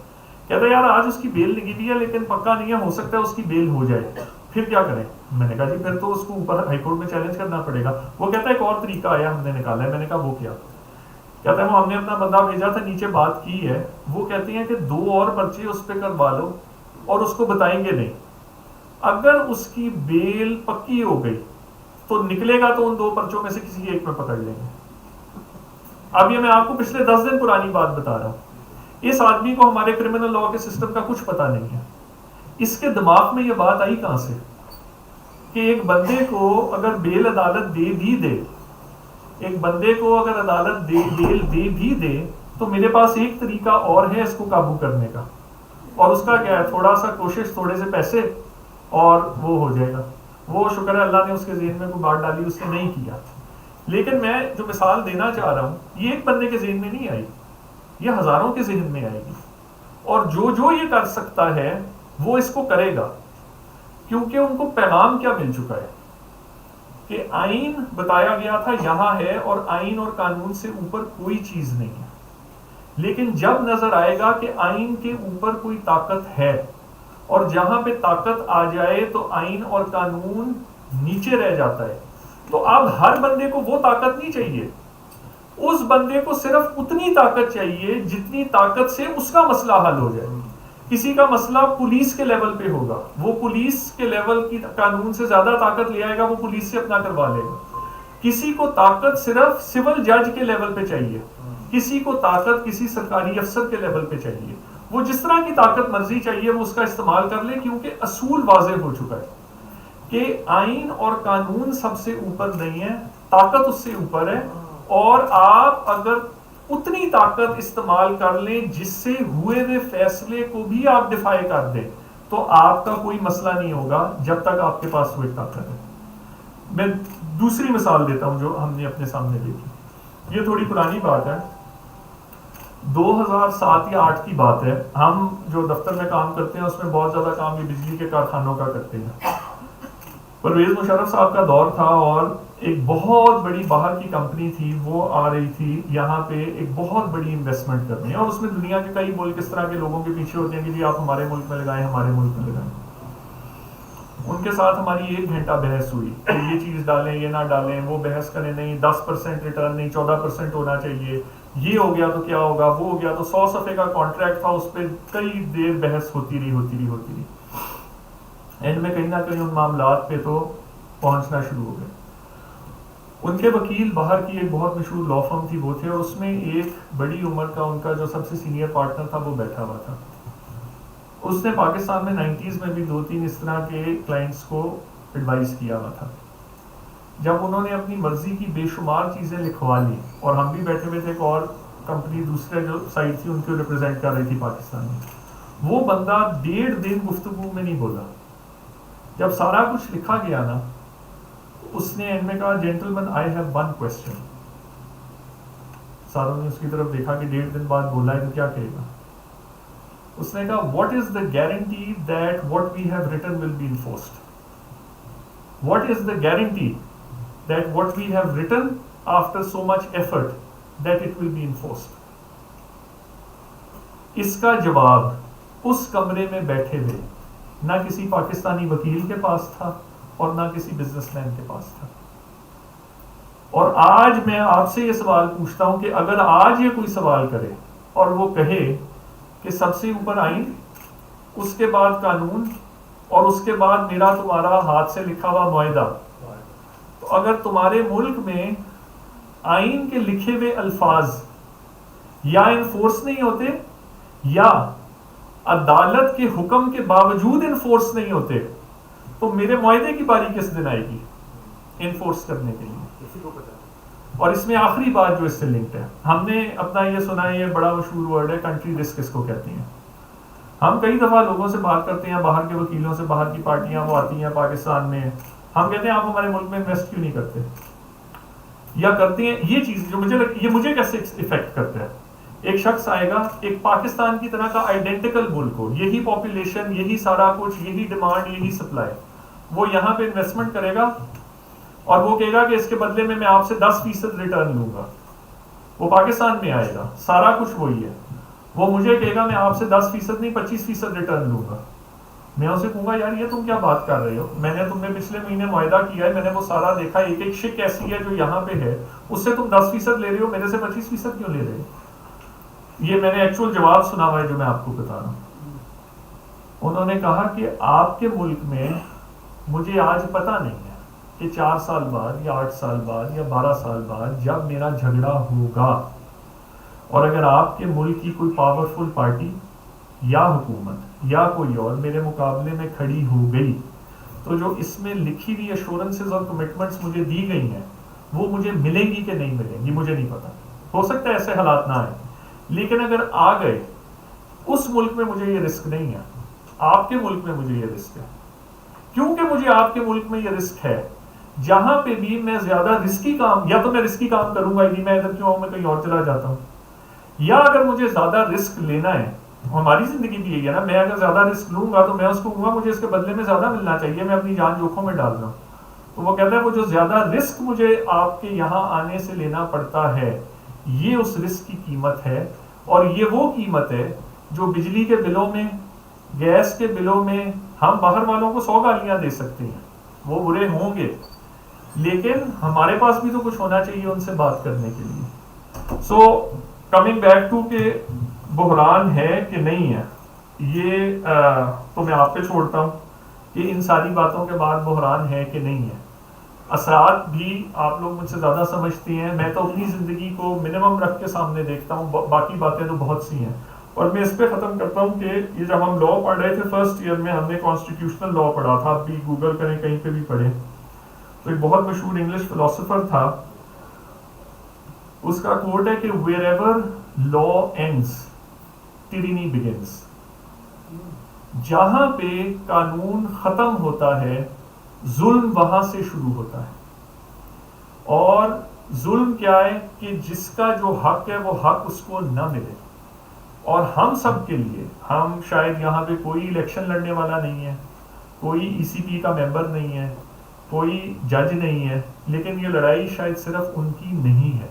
کہتا ہے یار آج اس کی بیل لگی ہوئی ہے لیکن پکا نہیں ہے، ہو سکتا ہے اس کی بیل ہو جائے، پھر کیا کریں؟ میں نے کہا جی پھر تو اس کو اوپر ہائی کورٹ میں چیلنج کرنا پڑے گا. وہ کہتا ہے ایک اور طریقہ آیا ہم نے نکالا ہے. میں نے کہا وہ کیا؟ کہتا ہے وہ ہم نے اپنا بندہ بھیجا تھا، نیچے بات کی ہے. وہ کہتے ہیں کہ 2 اور پرچے اس پہ کروا لو اور اس کو بتائیں گے نہیں. اگر اس کی بیل پکی ہو گئی تو نکلے گا تو ان 2 پرچوں میں سے کسی ایک میں پکڑ لیں گے. اب یہ میں آپ کو پچھلے 10 دن پرانی بات بتا رہا ہوں. اس آدمی کو ہمارے کرمنل لا کے سسٹم کا کچھ پتا نہیں ہے. اس کے دماغ میں یہ بات آئی کہاں سے کہ ایک بندے کو اگر بیل عدالت دے بھی دے، ایک بندے کو اگر عدالت بیل دے بھی دے تو میرے پاس ایک طریقہ اور ہے اس کو قابو کرنے کا. اور اس کا کیا ہے؟ تھوڑا سا کوشش، تھوڑے سے پیسے، اور وہ ہو جائے گا. وہ شکر ہے اللہ نے اس کے ذہن میں کوئی بات ڈالی، اس نے نہیں کیا. لیکن میں جو مثال دینا چاہ رہا ہوں یہ ایک بندے کے ذہن میں نہیں آئی، یہ ہزاروں کے ذہن میں آئے گی. اور جو یہ کر سکتا ہے وہ اس کو کرے گا، کیونکہ ان کو پیغام کیا مل چکا ہے کہ آئین بتایا گیا تھا یہاں ہے، اور آئین اور قانون سے اوپر کوئی چیز نہیں ہے. لیکن جب نظر آئے گا کہ آئین کے اوپر کوئی طاقت ہے، اور جہاں پہ طاقت آ جائے تو آئین اور قانون نیچے رہ جاتا ہے. تو اب ہر بندے کو وہ طاقت نہیں چاہیے. اس بندے کو صرف اتنی طاقت چاہیے جتنی طاقت سے اس کا مسئلہ حل ہو جائے. کسی کا مسئلہ پولیس کے لیول پہ ہوگا, وہ پولیس کے لیول کی قانون سے زیادہ طاقت لے آئے گا, وہ پولیس سے اپنا کروا لے گا. کسی کو طاقت صرف سول جج کے لیول پہ چاہیے, کسی کو طاقت کسی سرکاری افسر کے لیول پہ چاہیے. وہ جس طرح کی طاقت مرضی چاہیے وہ اس کا استعمال کر لے, کیونکہ اصول واضح ہو چکا ہے کہ آئین اور قانون سب سے اوپر نہیں ہے, طاقت اس سے اوپر ہے. اور آپ اگر اتنی طاقت استعمال کر لیں جس سے ہوئے ہوئے فیصلے کو بھی آپ دفاع کر دیں تو آپ کا کوئی مسئلہ نہیں ہوگا جب تک آپ کے پاس وہ طاقت ہے. میں دوسری مثال دیتا ہوں جو ہم نے اپنے سامنے دیکھی. یہ تھوڑی پرانی بات ہے, 2007 یا 2008 کی بات ہے. ہم جو دفتر میں کام کرتے ہیں اس میں بہت زیادہ کام یہ بجلی کے کارخانوں کا کرتے ہیں. پرویز مشرف صاحب کا دور تھا اور ایک بہت بڑی باہر کی کمپنی تھی, وہ آ رہی تھی یہاں پہ ایک بہت بڑی انویسٹمنٹ کرنی ہے, اور اس میں دنیا کے کئی ملک اس طرح کے لوگوں کے پیچھے ہوتے ہیں کہ جی آپ ہمارے ملک میں لگائیں, ہمارے ملک میں لگائیں. ان کے ساتھ ہماری 1 گھنٹہ بحث ہوئی کہ یہ چیز ڈالیں یہ نہ ڈالیں. وہ بحث کریں نہیں 10% ریٹرن نہیں 14% ہونا چاہیے, یہ ہو گیا تو کیا ہوگا, وہ ہو گیا تو 100 صفحے کا کانٹریکٹ تھا, اس پہ کئی دیر بحث ہوتی رہی. اینڈ میں کہیں نہ کہیں ان معاملات پہ تو پہنچنا شروع ہو گئے. ان کے وکیل باہر کی ایک بہت مشہور لا فرم تھی وہ تھے, اور اس میں ایک بڑی عمر کا ان کا جو سب سے سینئر پارٹنر تھا وہ بیٹھا ہوا تھا. اس نے پاکستان میں 90s میں بھی 2-3 اس طرح کے کلائنٹس کو ایڈوائز کیا ہوا تھا. جب انہوں نے اپنی مرضی کی بے شمار چیزیں لکھوا لی, اور ہم بھی بیٹھے ہوئے تھے, ایک اور کمپنی دوسرے جو سائٹ تھی ان کو ریپرزینٹ کر رہی تھی پاکستان میں, وہ بندہ 1.5 دن گفتگو میں نہیں بولا. جب سارا کچھ لکھا گیا نا, اس نے اینڈ میں کہا جینٹلمین آئی ہیو 1 کوسچن. ساروں نے اس کی طرف دیکھا کہ 1.5 دن بعد بولا ہے تو کیا کہے گا. اس نے کہا what is the guarantee that what we have written will be enforced. What is the guarantee that what we have written after so much effort that it will be enforced. اس کا جواب اس کمرے میں بیٹھے ہوئے نہ کسی پاکستانی وکیل کے پاس تھا اور نہ کسی بزنس مین کے پاس تھا. اور آج میں آپ سے یہ سوال پوچھتا ہوں کہ اگر آج یہ کوئی سوال کرے اور وہ کہے کہ سب سے اوپر آئین, اس کے بعد قانون, اور اس کے بعد میرا تمہارا ہاتھ سے لکھا ہوا معاہدہ, تو اگر تمہارے ملک میں آئین کے لکھے ہوئے الفاظ یا انفورس نہیں ہوتے یا عدالت کے حکم کے باوجود انفورس نہیں ہوتے, تو میرے معاہدے کی باری کس دن آئے گی انفورس کرنے کے لیے. اور اس میں آخری بات جو اس سے لنکڈ ہے, ہم نے اپنا یہ سنا ہے, یہ بڑا مشہور ورڈ ہے کنٹری رسک اس کو کہتے ہیں. ہم کئی دفعہ لوگوں سے بات کرتے ہیں, باہر کے وکیلوں سے, باہر کی پارٹیاں وہ آتی ہیں پاکستان میں, ہم کہتے ہیں آپ ہمارے ملک میں انویسٹ کیوں نہیں کرتے, یا کرتے ہیں. یہ چیز جو مجھے کیسے افیکٹ کرتا ہے, ایک شخص آئے گا ایک پاکستان کی طرح کا آئیڈینٹیکل ملک ہو, یہی پاپولیشن, یہی سارا کچھ, یہی ڈیمانڈ, یہی سپلائی, وہ یہاں پہ انویسٹمنٹ کرے گا اور وہ کہے گا کہ اس کے بدلے میں آپ سے 10% ریٹرن لوں گا. وہ پاکستان میں آئے گا, سارا کچھ وہی ہے, وہ مجھے کہے گا میں آپ سے 10% نہیں 25% ریٹرن لوں گا. میں اسے کہوں گا یار یہ تم کیا بات کر رہے ہو, میں نے تم نے پچھلے مہینے معاہدہ کیا ہے, میں نے وہ سارا دیکھا, ایک ایک شک ایسی ہے جو یہاں پہ ہے, اس سے تم 10% لے رہے ہو, میرے سے 25% کیوں لے رہے ہو. یہ میں نے ایکچوئل جواب سنا ہوا ہے جو میں آپ کو بتا رہا ہوں. انہوں نے کہا کہ آپ کے ملک میں مجھے آج پتہ نہیں ہے کہ 4 سال بعد یا 8 سال بعد یا 12 سال بعد جب میرا جھگڑا ہوگا, اور اگر آپ کے ملک کی کوئی پاورفل پارٹی یا حکومت یا کوئی اور میرے مقابلے میں کھڑی ہو گئی, تو جو اس میں لکھی ہوئی ایشورنسز اور کمٹمنٹس مجھے دی گئی ہیں وہ مجھے ملیں گی کہ نہیں ملیں گی مجھے نہیں پتا. ہو سکتا ہے ایسے حالات نہ آئیں, لیکن اگر آ گئے, اس ملک میں مجھے یہ رسک نہیں ہے, آپ کے ملک میں مجھے یہ رسک ہے. کیونکہ مجھے آپ کے ملک میں یہ رسک ہے, جہاں پہ بھی میں زیادہ رسکی کام, یا تو میں رسکی کام کروں گا ہی, میں ادھر کیوں آؤں, میں کہیں اور چلا جاتا ہوں, یا اگر مجھے زیادہ رسک لینا ہے, ہماری زندگی بھی یہی ہے نا, میں اگر زیادہ رسک لوں گا تو میں اس کو کہوں گا مجھے اس کے بدلے میں زیادہ ملنا چاہیے, میں اپنی جان جوکھوں میں ڈال دوں. تو وہ کہتا ہے وہ جو زیادہ رسک مجھے آپ کے یہاں آنے سے لینا پڑتا ہے, یہ اس رسک کی قیمت ہے, اور یہ وہ قیمت ہے جو بجلی کے بلوں میں, گیس کے بلوں میں ہم باہر والوں کو 100 گالیاں دے سکتے ہیں, وہ برے ہوں گے, لیکن ہمارے پاس بھی تو کچھ ہونا چاہیے ان سے بات کرنے کے لیے. سو کمنگ بیک ٹو کہ بحران ہے کہ نہیں ہے، یہ تو میں آپ پہ چھوڑتا ہوں کہ ان ساری باتوں کے بعد بحران ہے کہ نہیں ہے. اثرات بھی آپ لوگ مجھ سے زیادہ سمجھتے ہیں، میں تو اپنی زندگی کو منیمم رکھ کے سامنے دیکھتا ہوں، باقی باتیں تو بہت سی ہیں. اور میں اس پہ ختم کرتا ہوں کہ یہ جب ہم لا پڑھ رہے تھے فرسٹ ایئر میں، ہم نے کانسٹیٹیوشنل لا پڑھا تھا، آپ بھی گوگل کریں کہیں پہ بھی پڑھیں، تو ایک بہت مشہور انگلش فلاسفر تھا، اس کا کوٹ ہے کہ where ever law ends trainee begins. جہاں پہ قانون ختم ہوتا ہے ظلم وہاں سے شروع ہوتا ہے. اور ظلم کیا ہے کہ جس کا جو حق ہے وہ حق اس کو نہ ملے. اور ہم سب کے لیے، ہم شاید یہاں پہ کوئی الیکشن لڑنے والا نہیں ہے، کوئی ای سی پی کا ممبر نہیں ہے، کوئی جج نہیں ہے، لیکن یہ لڑائی شاید صرف ان کی نہیں ہے.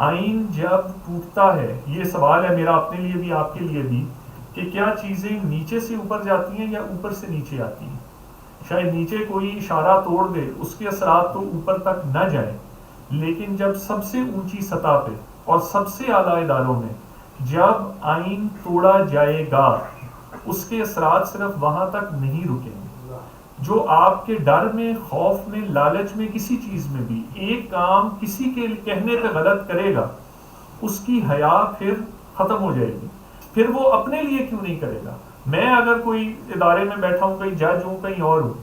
آئین جب ٹوٹتا ہے، یہ سوال ہے میرا اپنے لیے بھی آپ کے لیے بھی، کہ کیا چیزیں نیچے سے اوپر جاتی ہیں یا اوپر سے نیچے آتی ہیں. شاید نیچے کوئی اشارہ توڑ دے، اس کے اثرات تو اوپر تک نہ جائیں، لیکن جب سب سے اونچی سطح پہ اور سب سے اعلیٰ اداروں میں جب آئین توڑا جائے گا، اس کے اثرات صرف وہاں تک نہیں رکیں گے. جو آپ کے ڈر میں، خوف میں، لالچ میں، کسی چیز میں بھی ایک کام کسی کے کہنے پہ غلط کرے گا، اس کی حیا پھر ختم ہو جائے گی. پھر وہ اپنے لیے کیوں نہیں کرے گا. میں اگر کوئی ادارے میں بیٹھا ہوں، کہیں جج ہوں، کہیں اور ہوں،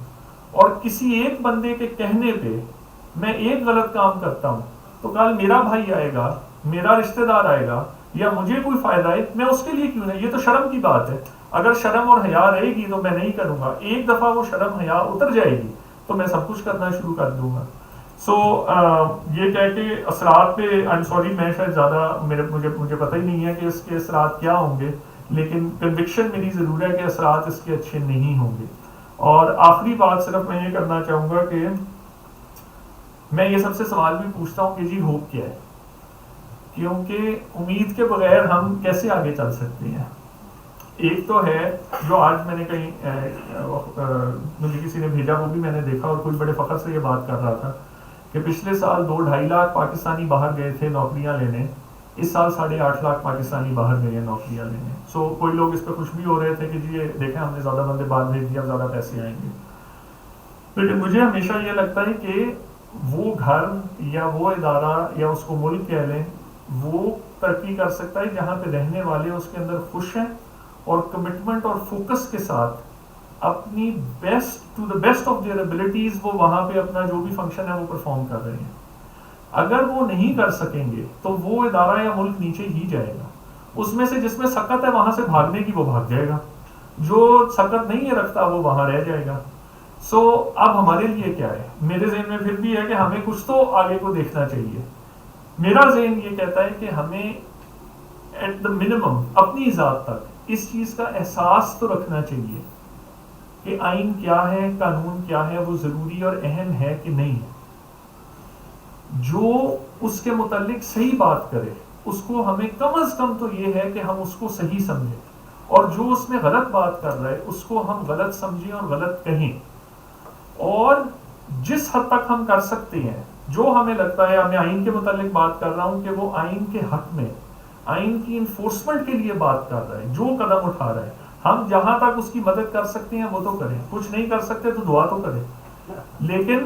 اور کسی ایک بندے کے کہنے پہ میں ایک غلط کام کرتا ہوں، تو کل میرا بھائی آئے گا، میرا رشتہ دار آئے گا، یا مجھے کوئی فائدہ ہے، میں اس کے لیے کیوں نہیں. یہ تو شرم کی بات ہے. اگر شرم اور حیا رہے گی تو میں نہیں کروں گا. ایک دفعہ وہ شرم حیا اتر جائے گی تو میں سب کچھ کرنا شروع کر دوں گا. سو یہ کہہ کے اثرات پہ آئی ایم سوری، میں شاید زیادہ مجھے پتہ ہی نہیں ہے کہ اس کے اثرات کیا ہوں گے، لیکن کنوکشن میری ضرور ہے کہ اثرات اس کے اچھے نہیں ہوں گے. اور آخری بات صرف میں یہ کرنا چاہوں گا کہ میں یہ سب سے سوال بھی پوچھتا ہوں کہ جی ہوپ کیا ہے، کیونکہ امید کے بغیر ہم کیسے آگے چل سکتے ہیں. ایک تو ہے جو آج میں نے کہیں مجھے کسی نے بھیجا، وہ بھی میں نے دیکھا اور کوئی بڑے فخر سے یہ بات کر رہا تھا کہ پچھلے سال 2-2.5 لاکھ پاکستانی باہر گئے تھے نوکریاں لینے، اس سال 8.5 لاکھ پاکستانی باہر گئے ہیں نوکریاں لینے. سو کوئی لوگ اس پہ خوش بھی ہو رہے تھے کہ جی یہ دیکھیں ہم نے زیادہ بندے باہر بھیج دیا، زیادہ پیسے آئیں گے. لیکن مجھے ہمیشہ یہ لگتا ہے کہ وہ گھر یا وہ ادارہ یا اس کو ملک کہہ لیں، وہ ترقی کر سکتا ہے جہاں پہ رہنے والے اس کے اندر خوش ہیں اور کمٹمنٹ اور فوکس کے ساتھ اپنی best to the best of their abilities وہ وہاں پہ اپنا جو بھی فنکشن ہے وہ پرفارم کر رہے ہیں. اگر وہ نہیں کر سکیں گے تو وہ ادارہ یا ملک نیچے ہی جائے گا. اس میں سے جس میں سکت ہے وہاں سے بھاگنے کی وہ بھاگ جائے گا، جو سکت نہیں ہے رکھتا وہ وہاں رہ جائے گا. سو اب ہمارے لیے کیا ہے، میرے ذہن میں پھر بھی ہے کہ ہمیں کچھ تو آگے کو دیکھنا چاہیے. میرا ذہن یہ کہتا ہے کہ ہمیں ایٹ دا منیمم اپنی ذات تک اس چیز کا احساس تو رکھنا چاہیے کہ آئین کیا ہے، قانون کیا ہے، وہ ضروری اور اہم ہے کہ نہیں ہے. جو اس کے متعلق صحیح بات کرے اس کو ہمیں کم از کم تو یہ ہے کہ ہم اس کو صحیح سمجھیں، اور جو اس میں غلط بات کر رہا ہے اس کو ہم غلط سمجھیں اور غلط کہیں. اور جس حد تک ہم کر سکتے ہیں، جو ہمیں لگتا ہے، میں آئین کے متعلق بات کر رہا ہوں کہ وہ آئین کے حق میں، آئین کی انفورسمنٹ کے لیے بات کر رہا ہے، جو قدم اٹھا رہا ہے، ہم جہاں تک اس کی مدد کر سکتے ہیں وہ تو کریں. کچھ نہیں کر سکتے تو دعا تو کریں، لیکن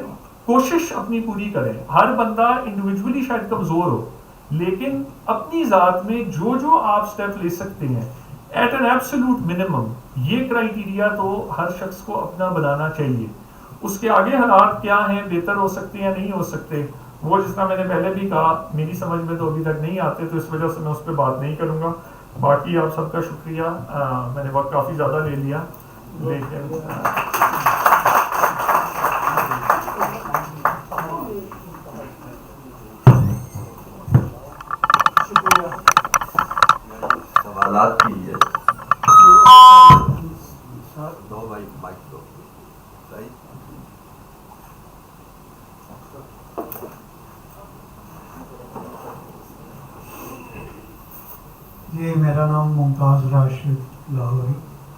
کوشش اپنی پوری کریں. ہر بندہ انڈیویجولی شاید کمزور ہو، لیکن اپنی ذات میں جو آپ سٹیپ لے سکتے ہیں ایٹ این ایبسولوٹ منیمم، یہ کرائیٹیریا تو ہر شخص کو اپنا بنانا چاہیے. اس کے آگے حالات کیا ہیں، بہتر ہو سکتے ہیں نہیں ہو سکتے، وہ جس طرح میں نے پہلے بھی کہا میری سمجھ میں تو ابھی تک نہیں آتے، تو اس وجہ سے میں اس پہ بات نہیں کروں گا. باقی آپ سب کا شکریہ. میں نے وقت کافی زیادہ لے لیا، لیکن سوالات کیجیے. دو بھائی مائک دو. صحیح. جی میرا نام ممتاز راشد لاہوری.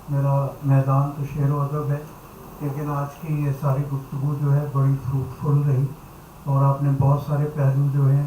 میرا میدان تو شعر و ادب ہے، لیکن آج کی یہ ساری گفتگو جو ہے بڑی فروٹفل رہی، اور آپ نے بہت سارے پہلو جو ہیں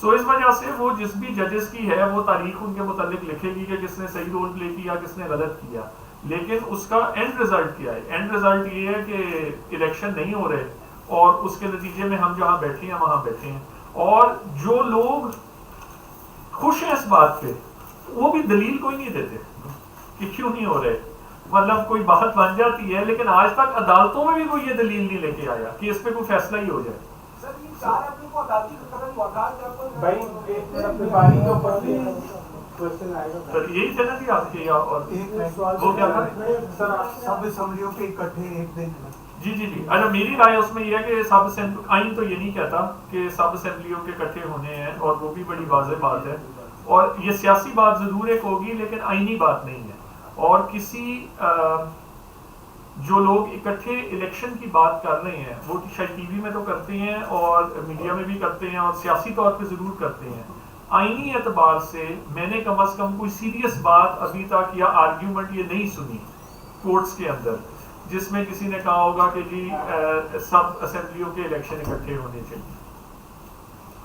سو اس وجہ سے وہ جس بھی ججز کی ہے وہ تاریخ ان کے متعلق لکھے گی کہ کس نے صحیح رول پلے کیا کس نے غلط کیا، لیکن اس کا اینڈ رزلٹ کیا ہے؟ اینڈ رزلٹ یہ ہے کہ الیکشن نہیں ہو رہے اور اس کے نتیجے میں ہم جہاں بیٹھے ہیں وہاں بیٹھے ہیں، اور جو لوگ خوش ہیں اس بات پہ وہ بھی دلیل کوئی نہیں دیتے کہ کیوں نہیں ہو رہے. مطلب کوئی بات بن جاتی ہے لیکن آج تک عدالتوں میں بھی کوئی یہ دلیل نہیں لے کے آیا کہ اس پہ کوئی فیصلہ ہی ہو جائے. سر یہی تھے نا جی آپ کے اور وہ کیا کریں؟ سب اسمبلیوں کے اکٹھے ایک دن. جی جی جی اچھا میری رائے اس میں یہ ہے کہ سب اسمبلی آئین تو یہ نہیں کہتا کہ سب اسمبلیوں کے اکٹھے ہونے ہیں، اور وہ بھی بڑی واضح بات ہے، اور یہ سیاسی بات ضرور ایک ہوگی لیکن آئینی بات نہیں ہے. اور کسی جو لوگ اکٹھے الیکشن کی بات کر رہے ہیں وہ شاید ٹی وی میں تو کرتے ہیں اور میڈیا میں بھی کرتے ہیں اور سیاسی طور پہ ضرور کرتے ہیں. آئینی اعتبار سے میں نے کم از کم کوئی سیریس بات ابھی تک یا آرگیومنٹ یہ نہیں سنی کورٹس کے اندر جس میں کسی نے کہا ہوگا کہ جی سب اسمبلیوں کے الیکشن اکٹھے ہونے چاہیے.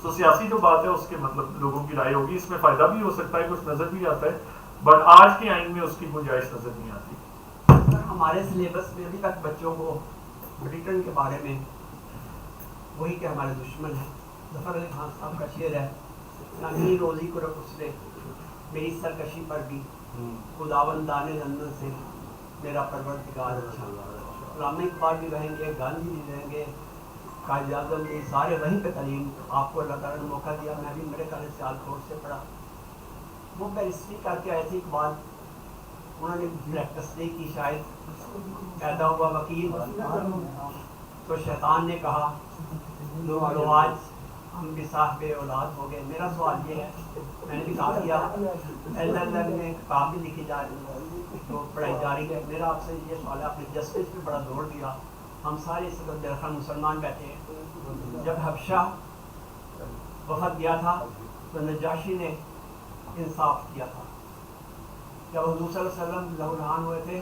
تو سیاسی جو بات ہے اس کے مطلب لوگوں کی رائے ہوگی، اس میں فائدہ بھی ہو سکتا ہے، کچھ نظر بھی آتا ہے، بٹ آج کے آئین میں اس کی گنجائش نظر نہیں آتی. ہمارے سلیبس میں ابھی تک بچوں کو بریٹن کے بارے میں وہی کہ ہمارے دشمن ہیں. ظفر علی خان صاحب کا شعر ہے، نانی روزی کو رکھ اس نے میری سرکشی پر بھی، خداوندان لندن سے میرا پروردگار اچھا. علامہ اقبال بھی رہیں گے، گاندھی بھی رہیں گے، قائد اعظم بھی، سارے وہیں پہ تعلیم آپ کو اللہ تعالیٰ نے موقع دیا. میں بھی میرے کالج سیالکوٹ سے پڑھا. وہ بیرسٹری کر کے آئے تھے اقبال، انہوں نے پریکٹس نہیں کی، شاید پیدا ہوا وکیل تو شیطان نے کہا لو آج ہم بھی صاحب اولاد ہو گئے. میرا سوال یہ ہے، میں نے بھی کہا کیا LLM میں کتاب بھی لکھی جا رہی ہے تو پڑھائی جاری ہے. میرا آپ سے یہ سوال ہے، آپ نے جسٹس پہ بڑا زور دیا، ہم سارے اس وقت درخواست مسلمان بیٹھے ہیں. جب حبشہ وفد گیا تھا تو نجاشی نے انصاف کیا تھا. جب حضور صلی اللہ علیہ وسلم لہولہان ہوئے تھے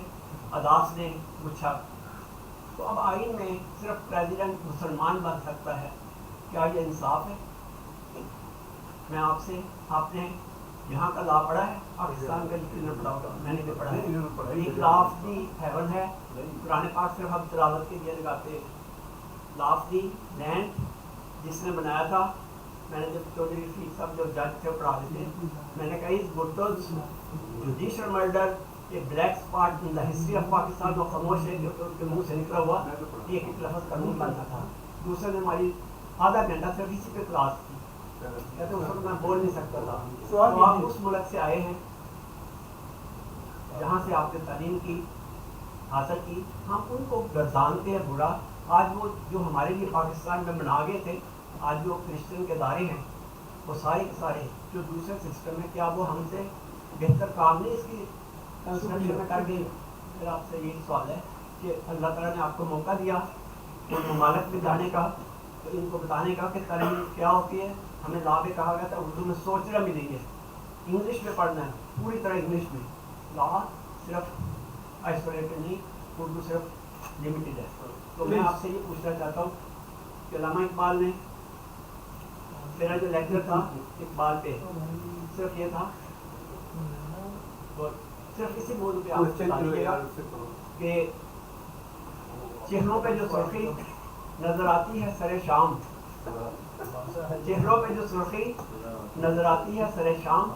عداس نے پوچھا. تو اب آئین میں صرف پریزیڈنٹ مسلمان بن سکتا ہے، کیا یہ انصاف ہے؟ میں آپ سے، آپ نے یہاں کا لا پڑھا ہے، پاکستان کا لکھنا پڑھا ہوگا، میں نے بھی پڑھا ہے. ایک لاف دی ہیون ہے، قرآن پاک صرف ہم تلاوت کے لیے لگاتے. لاف دی لینڈ جس نے بنایا تھا، میں نے جب چودھری رفیق صاحب جو جج تھے پڑھا دیتے، میں نے کہا اس بٹوز جوڈیشل مرڈر یہ black spot in the history of Pakistan, جو خاموش ہے کہ ان کے منہ سے نکلا ہوا ایک ایک لفظ قانون بنتا تھا. دوسرے نے ہماری آدھا گھنٹہ صرف اسی پہ کلاس کی، کہتے اس وقت میں بول نہیں سکتا تھا. تو آپ اس ملک سے آئے ہیں جہاں سے آپ نے تعلیم کی حاصل کی، ہم ان کو گردانتے ہیں برا. آج وہ جو ہمارے لیے پاکستان میں بنا گئے تھے، آج جو کرسچن کے ادارے ہیں وہ سارے کے سارے جو دوسرے سسٹم ہے، کیا وہ ہم سے بہتر کام نہیں اس کی کنسٹرکشن میں کر گئی؟ پھر آپ سے یہی سوال ہے کہ اللہ تعالیٰ نے آپ کو موقع دیا ان ممالک میں جانے کا، تو ان کو بتانے کا کہ تعلیم کیا ہوتی ہے. ہمیں لا میں کہا گیا تھا اردو میں سوچنا بھی نہیں ہے، انگلش میں پڑھنا ہے، پوری طرح انگلش میں. لا صرف آئسولیٹڈ نہیں، اردو صرف لمیٹڈ ہے. تو میں آپ سے یہ پوچھنا چاہتا ہوں کہ علامہ اقبال نے، میرا جو لیکچر تھا اقبال پہ صرف یہ تھا، صرف اسی موضوع پہ آپ بتائیے گا کہ چہروں پہ جو سرخی نظر آتی ہے سر شام، چہروں پہ جو سرخی نظر آتی ہے سر شام،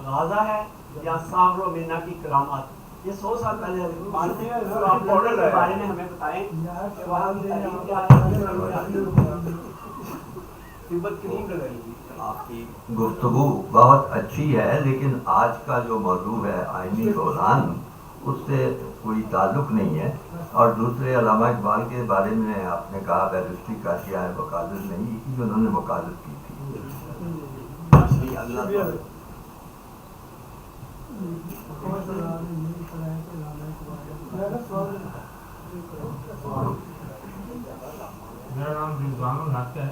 غازہ ہے یا سامر و منا کی کرامات. یہ 100 سال پہلے آپ بارڈر کے بارے میں ہمیں بتائیں کہ وہاں کی تعلیم کیا ہے. آپ کی گفتگو بہت اچھی ہے، لیکن آج کا جو موضوع ہے آئینی بحران، اس سے کوئی تعلق نہیں ہے. اور دوسرے علامہ اقبال کے بارے میں آپ نے کہا بیرسٹری کا کیا ہے، وکالت نہیں کی، انہوں نے وکالت کی تھی. میرا نام رضوان الحق ہے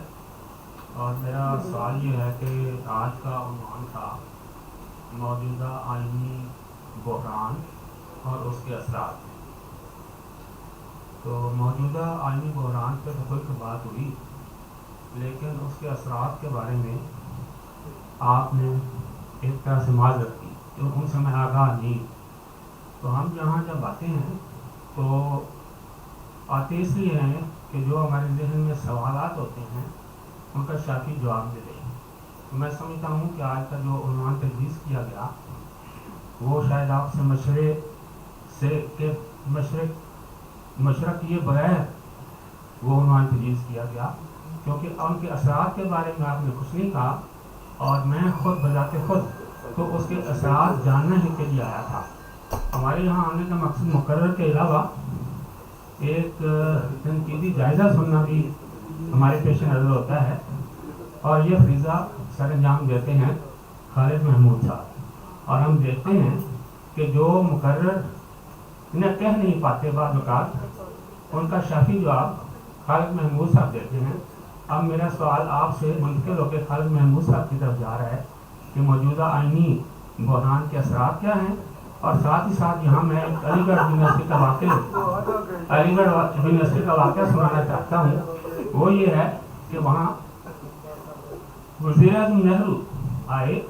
اور میرا سوال یہ ہے کہ آج کا عنوان تھا موجودہ آئینی بحران اور اس کے اثرات. تو موجودہ آئینی بحران پہ بہت بات ہوئی، لیکن اس کے اثرات کے بارے میں آپ نے ایک طرح سے معذرت کی تو ان سے میں آگاہ نہیں. تو ہم یہاں جب آتے ہیں تو آتے اس لیے ہیں کہ جو ہمارے ذہن میں سوالات ہوتے ہیں ان کا شافی جواب ملے. تو میں سمجھتا ہوں کہ آج کا جو عنوان تجویز کیا گیا وہ شاید آپ سے مشورے سے کہ مشورہ کیے بغیر وہ عنوان تجویز کیا گیا، کیونکہ ان کے اثرات کے بارے میں آپ نے کچھ نہیں کہا اور میں خود بذات خود تو اس کے اثرات جاننے ہی کے لیے آیا تھا. ہمارے یہاں آنے کا مقصد مقرر کے علاوہ ایک تنقیدی جائزہ سننا بھی ہمارے پیش نظر ہوتا ہے، اور یہ فریضہ سر انجام دیتے ہیں خالد محمود صاحب. اور ہم دیکھتے ہیں کہ جو مقرر انہیں کہہ نہیں پاتے بعض اوقات ان کا شافی جواب خالد محمود صاحب دیتے ہیں. اب میرا سوال آپ سے منتقل ہو کے خالد محمود صاحب کی طرف جا رہا ہے کہ موجودہ آئینی بحران کے اثرات کیا ہیں، اور ساتھ ہی ساتھ یہاں میں علی گڑھ یونیورسٹی کا واقعہ سنانا چاہتا ہوں. وہ یہ ہے کہ وہاں وزیر اعظم نہرو آئے،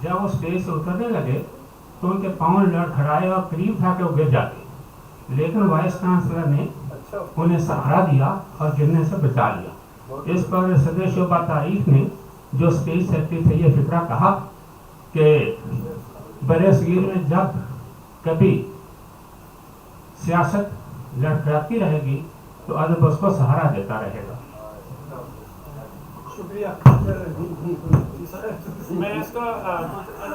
جب وہ اسٹیج سے اترنے لگے تو ان کے پاؤں لڑکھڑائے اور قریب تھا کہ وہ گر جاتے، لیکن وائس چانسلر نے انہیں سہارا دیا اور گرنے سے بچا لیا. اس پر صدر شعبہ تاریخ نے جو اسٹیج سیکرٹری تھے یہ فکرہ کہا کہ برے صغیر میں جب کبھی سیاست لڑکھڑاتی رہے گی تو ادب اس کو سہارا دیتا رہے گا. میں اس کا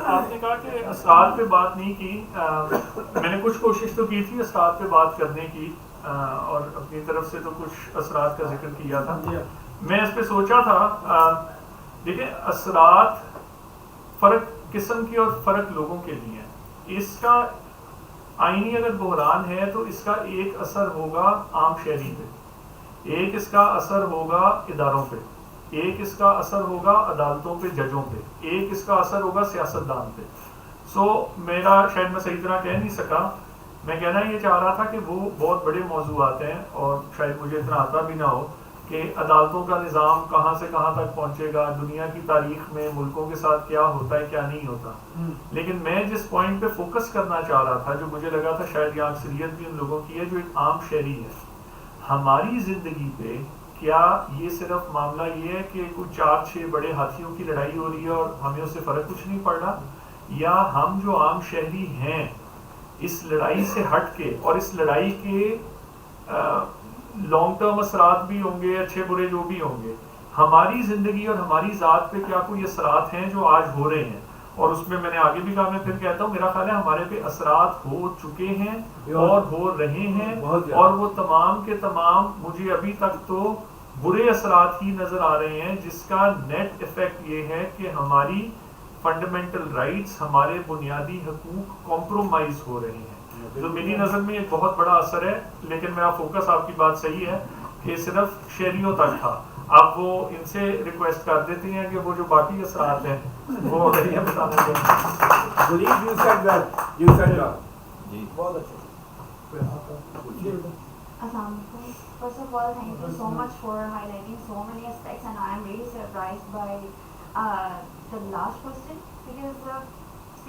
آپ نے کہا کہ اثرات پہ بات نہیں کی، میں نے کچھ کوشش تو کی تھی اثرات پہ بات کرنے کی اور اپنی طرف سے تو کچھ اثرات کا ذکر کیا تھا. میں اس پہ سوچا تھا، دیکھیں اثرات فرق قسم کی اور فرق لوگوں کے لیے ہیں. اس کا آئینی اگر بحران ہے تو اس کا ایک اثر ہوگا عام شہری پہ، ایک اس کا اثر ہوگا اداروں پہ، ایک اس کا اثر ہوگا عدالتوں پہ، ججوں پہ، ایک اس کا اثر ہوگا سیاستدان پہ. میرا شاید میں صحیح طرح کہہ نہیں سکا، میں کہنا یہ چاہ رہا تھا کہ وہ بہت بڑے موضوعات ہیں اور شاید مجھے اتنا آتا بھی نہ ہو کہ عدالتوں کا نظام کہاں سے کہاں تک پہنچے گا، دنیا کی تاریخ میں ملکوں کے ساتھ کیا ہوتا ہے کیا نہیں ہوتا. لیکن میں جس پوائنٹ پہ فوکس کرنا چاہ رہا تھا، جو مجھے لگا تھا شاید یہ اکثریت بھی ان لوگوں کی ہے جو ایک عام شہری ہے، ہماری زندگی پہ کیا یہ صرف معاملہ یہ ہے کہ کچھ 4-6 بڑے ہاتھیوں کی لڑائی ہو رہی ہے اور ہمیں اس سے فرق کچھ نہیں پڑ رہا، یا ہم جو عام شہری ہیں اس لڑائی سے ہٹ کے، اور اس لڑائی کے لانگ ٹرم اثرات بھی ہوں گے اچھے برے جو بھی ہوں گے، ہماری زندگی اور ہماری ذات پہ کیا کوئی اثرات ہیں جو آج ہو رہے ہیں. اور اس میں نے آگے بھی کہا، میں پھر کہتا ہوں میرا خیال ہے ہمارے پہ اثرات ہو چکے ہیں اور ہو رہے ہیں، اور وہ تمام کے تمام مجھے ابھی تک تو برے اثرات ہی نظر آ رہے ہیں، جس کا نیٹ ایفیکٹ یہ ہے کہ ہماری فنڈامنٹل رائٹس، ہمارے بنیادی حقوق کمپرومائز ہو رہے ہیں. جو میری نظر میں ایک بہت بڑا اثر ہے. لیکن میرا فوکس آپ کی بات صحیح ہے کہ صرف شہریوں تک تھا. آپ وہ ان سے ریکویسٹ کر دیتے ہیں کہ وہ جو باقی اثرات ہیں وہ یہ بتانا چاہیے. First of all, thank you so much for highlighting so many aspects, and I am really surprised by the last question because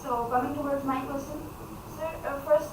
So coming towards my question, sir, first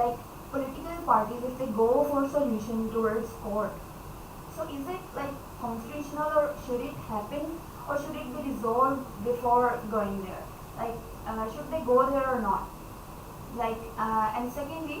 like political parties, if they go for solution towards court, so is it like constitutional or should it happen or should it be resolved before going there? Like should they go there or not? Like and secondly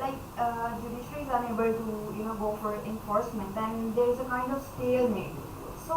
like judiciary is unable to go for enforcement, then there is a kind of stalemate. So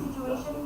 situation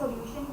solution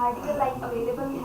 article like available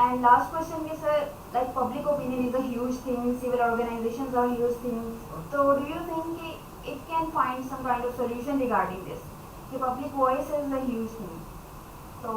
And last question is, like public opinion is a huge thing, civil organizations are huge things. So do you think it can find some kind of solution regarding this? The public voice is a huge thing. So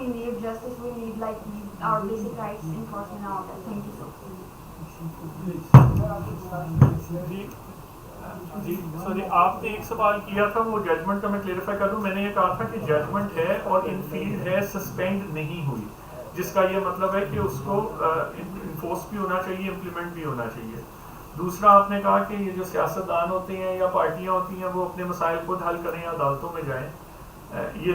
we need justice, we like our basic rights enforcement and all that. Thank you so much. جی sorry آپ نے ایک سوال کیا تھا وہ judgment کا میں کلیریفائی کر دوں. میں نے یہ کہا تھا کہ ججمنٹ ہے اور انفیلڈ ہے, سسپینڈ نہیں ہوئی, جس کا یہ مطلب ہے کہ اس کو انفورس بھی ہونا چاہیے, امپلیمنٹ بھی ہونا چاہیے. دوسرا آپ نے کہا کہ یہ جو سیاستدان ہوتے ہیں یا پارٹیاں ہوتی ہیں وہ اپنے مسائل خود حل کریں یا عدالتوں میں جائیں. یہ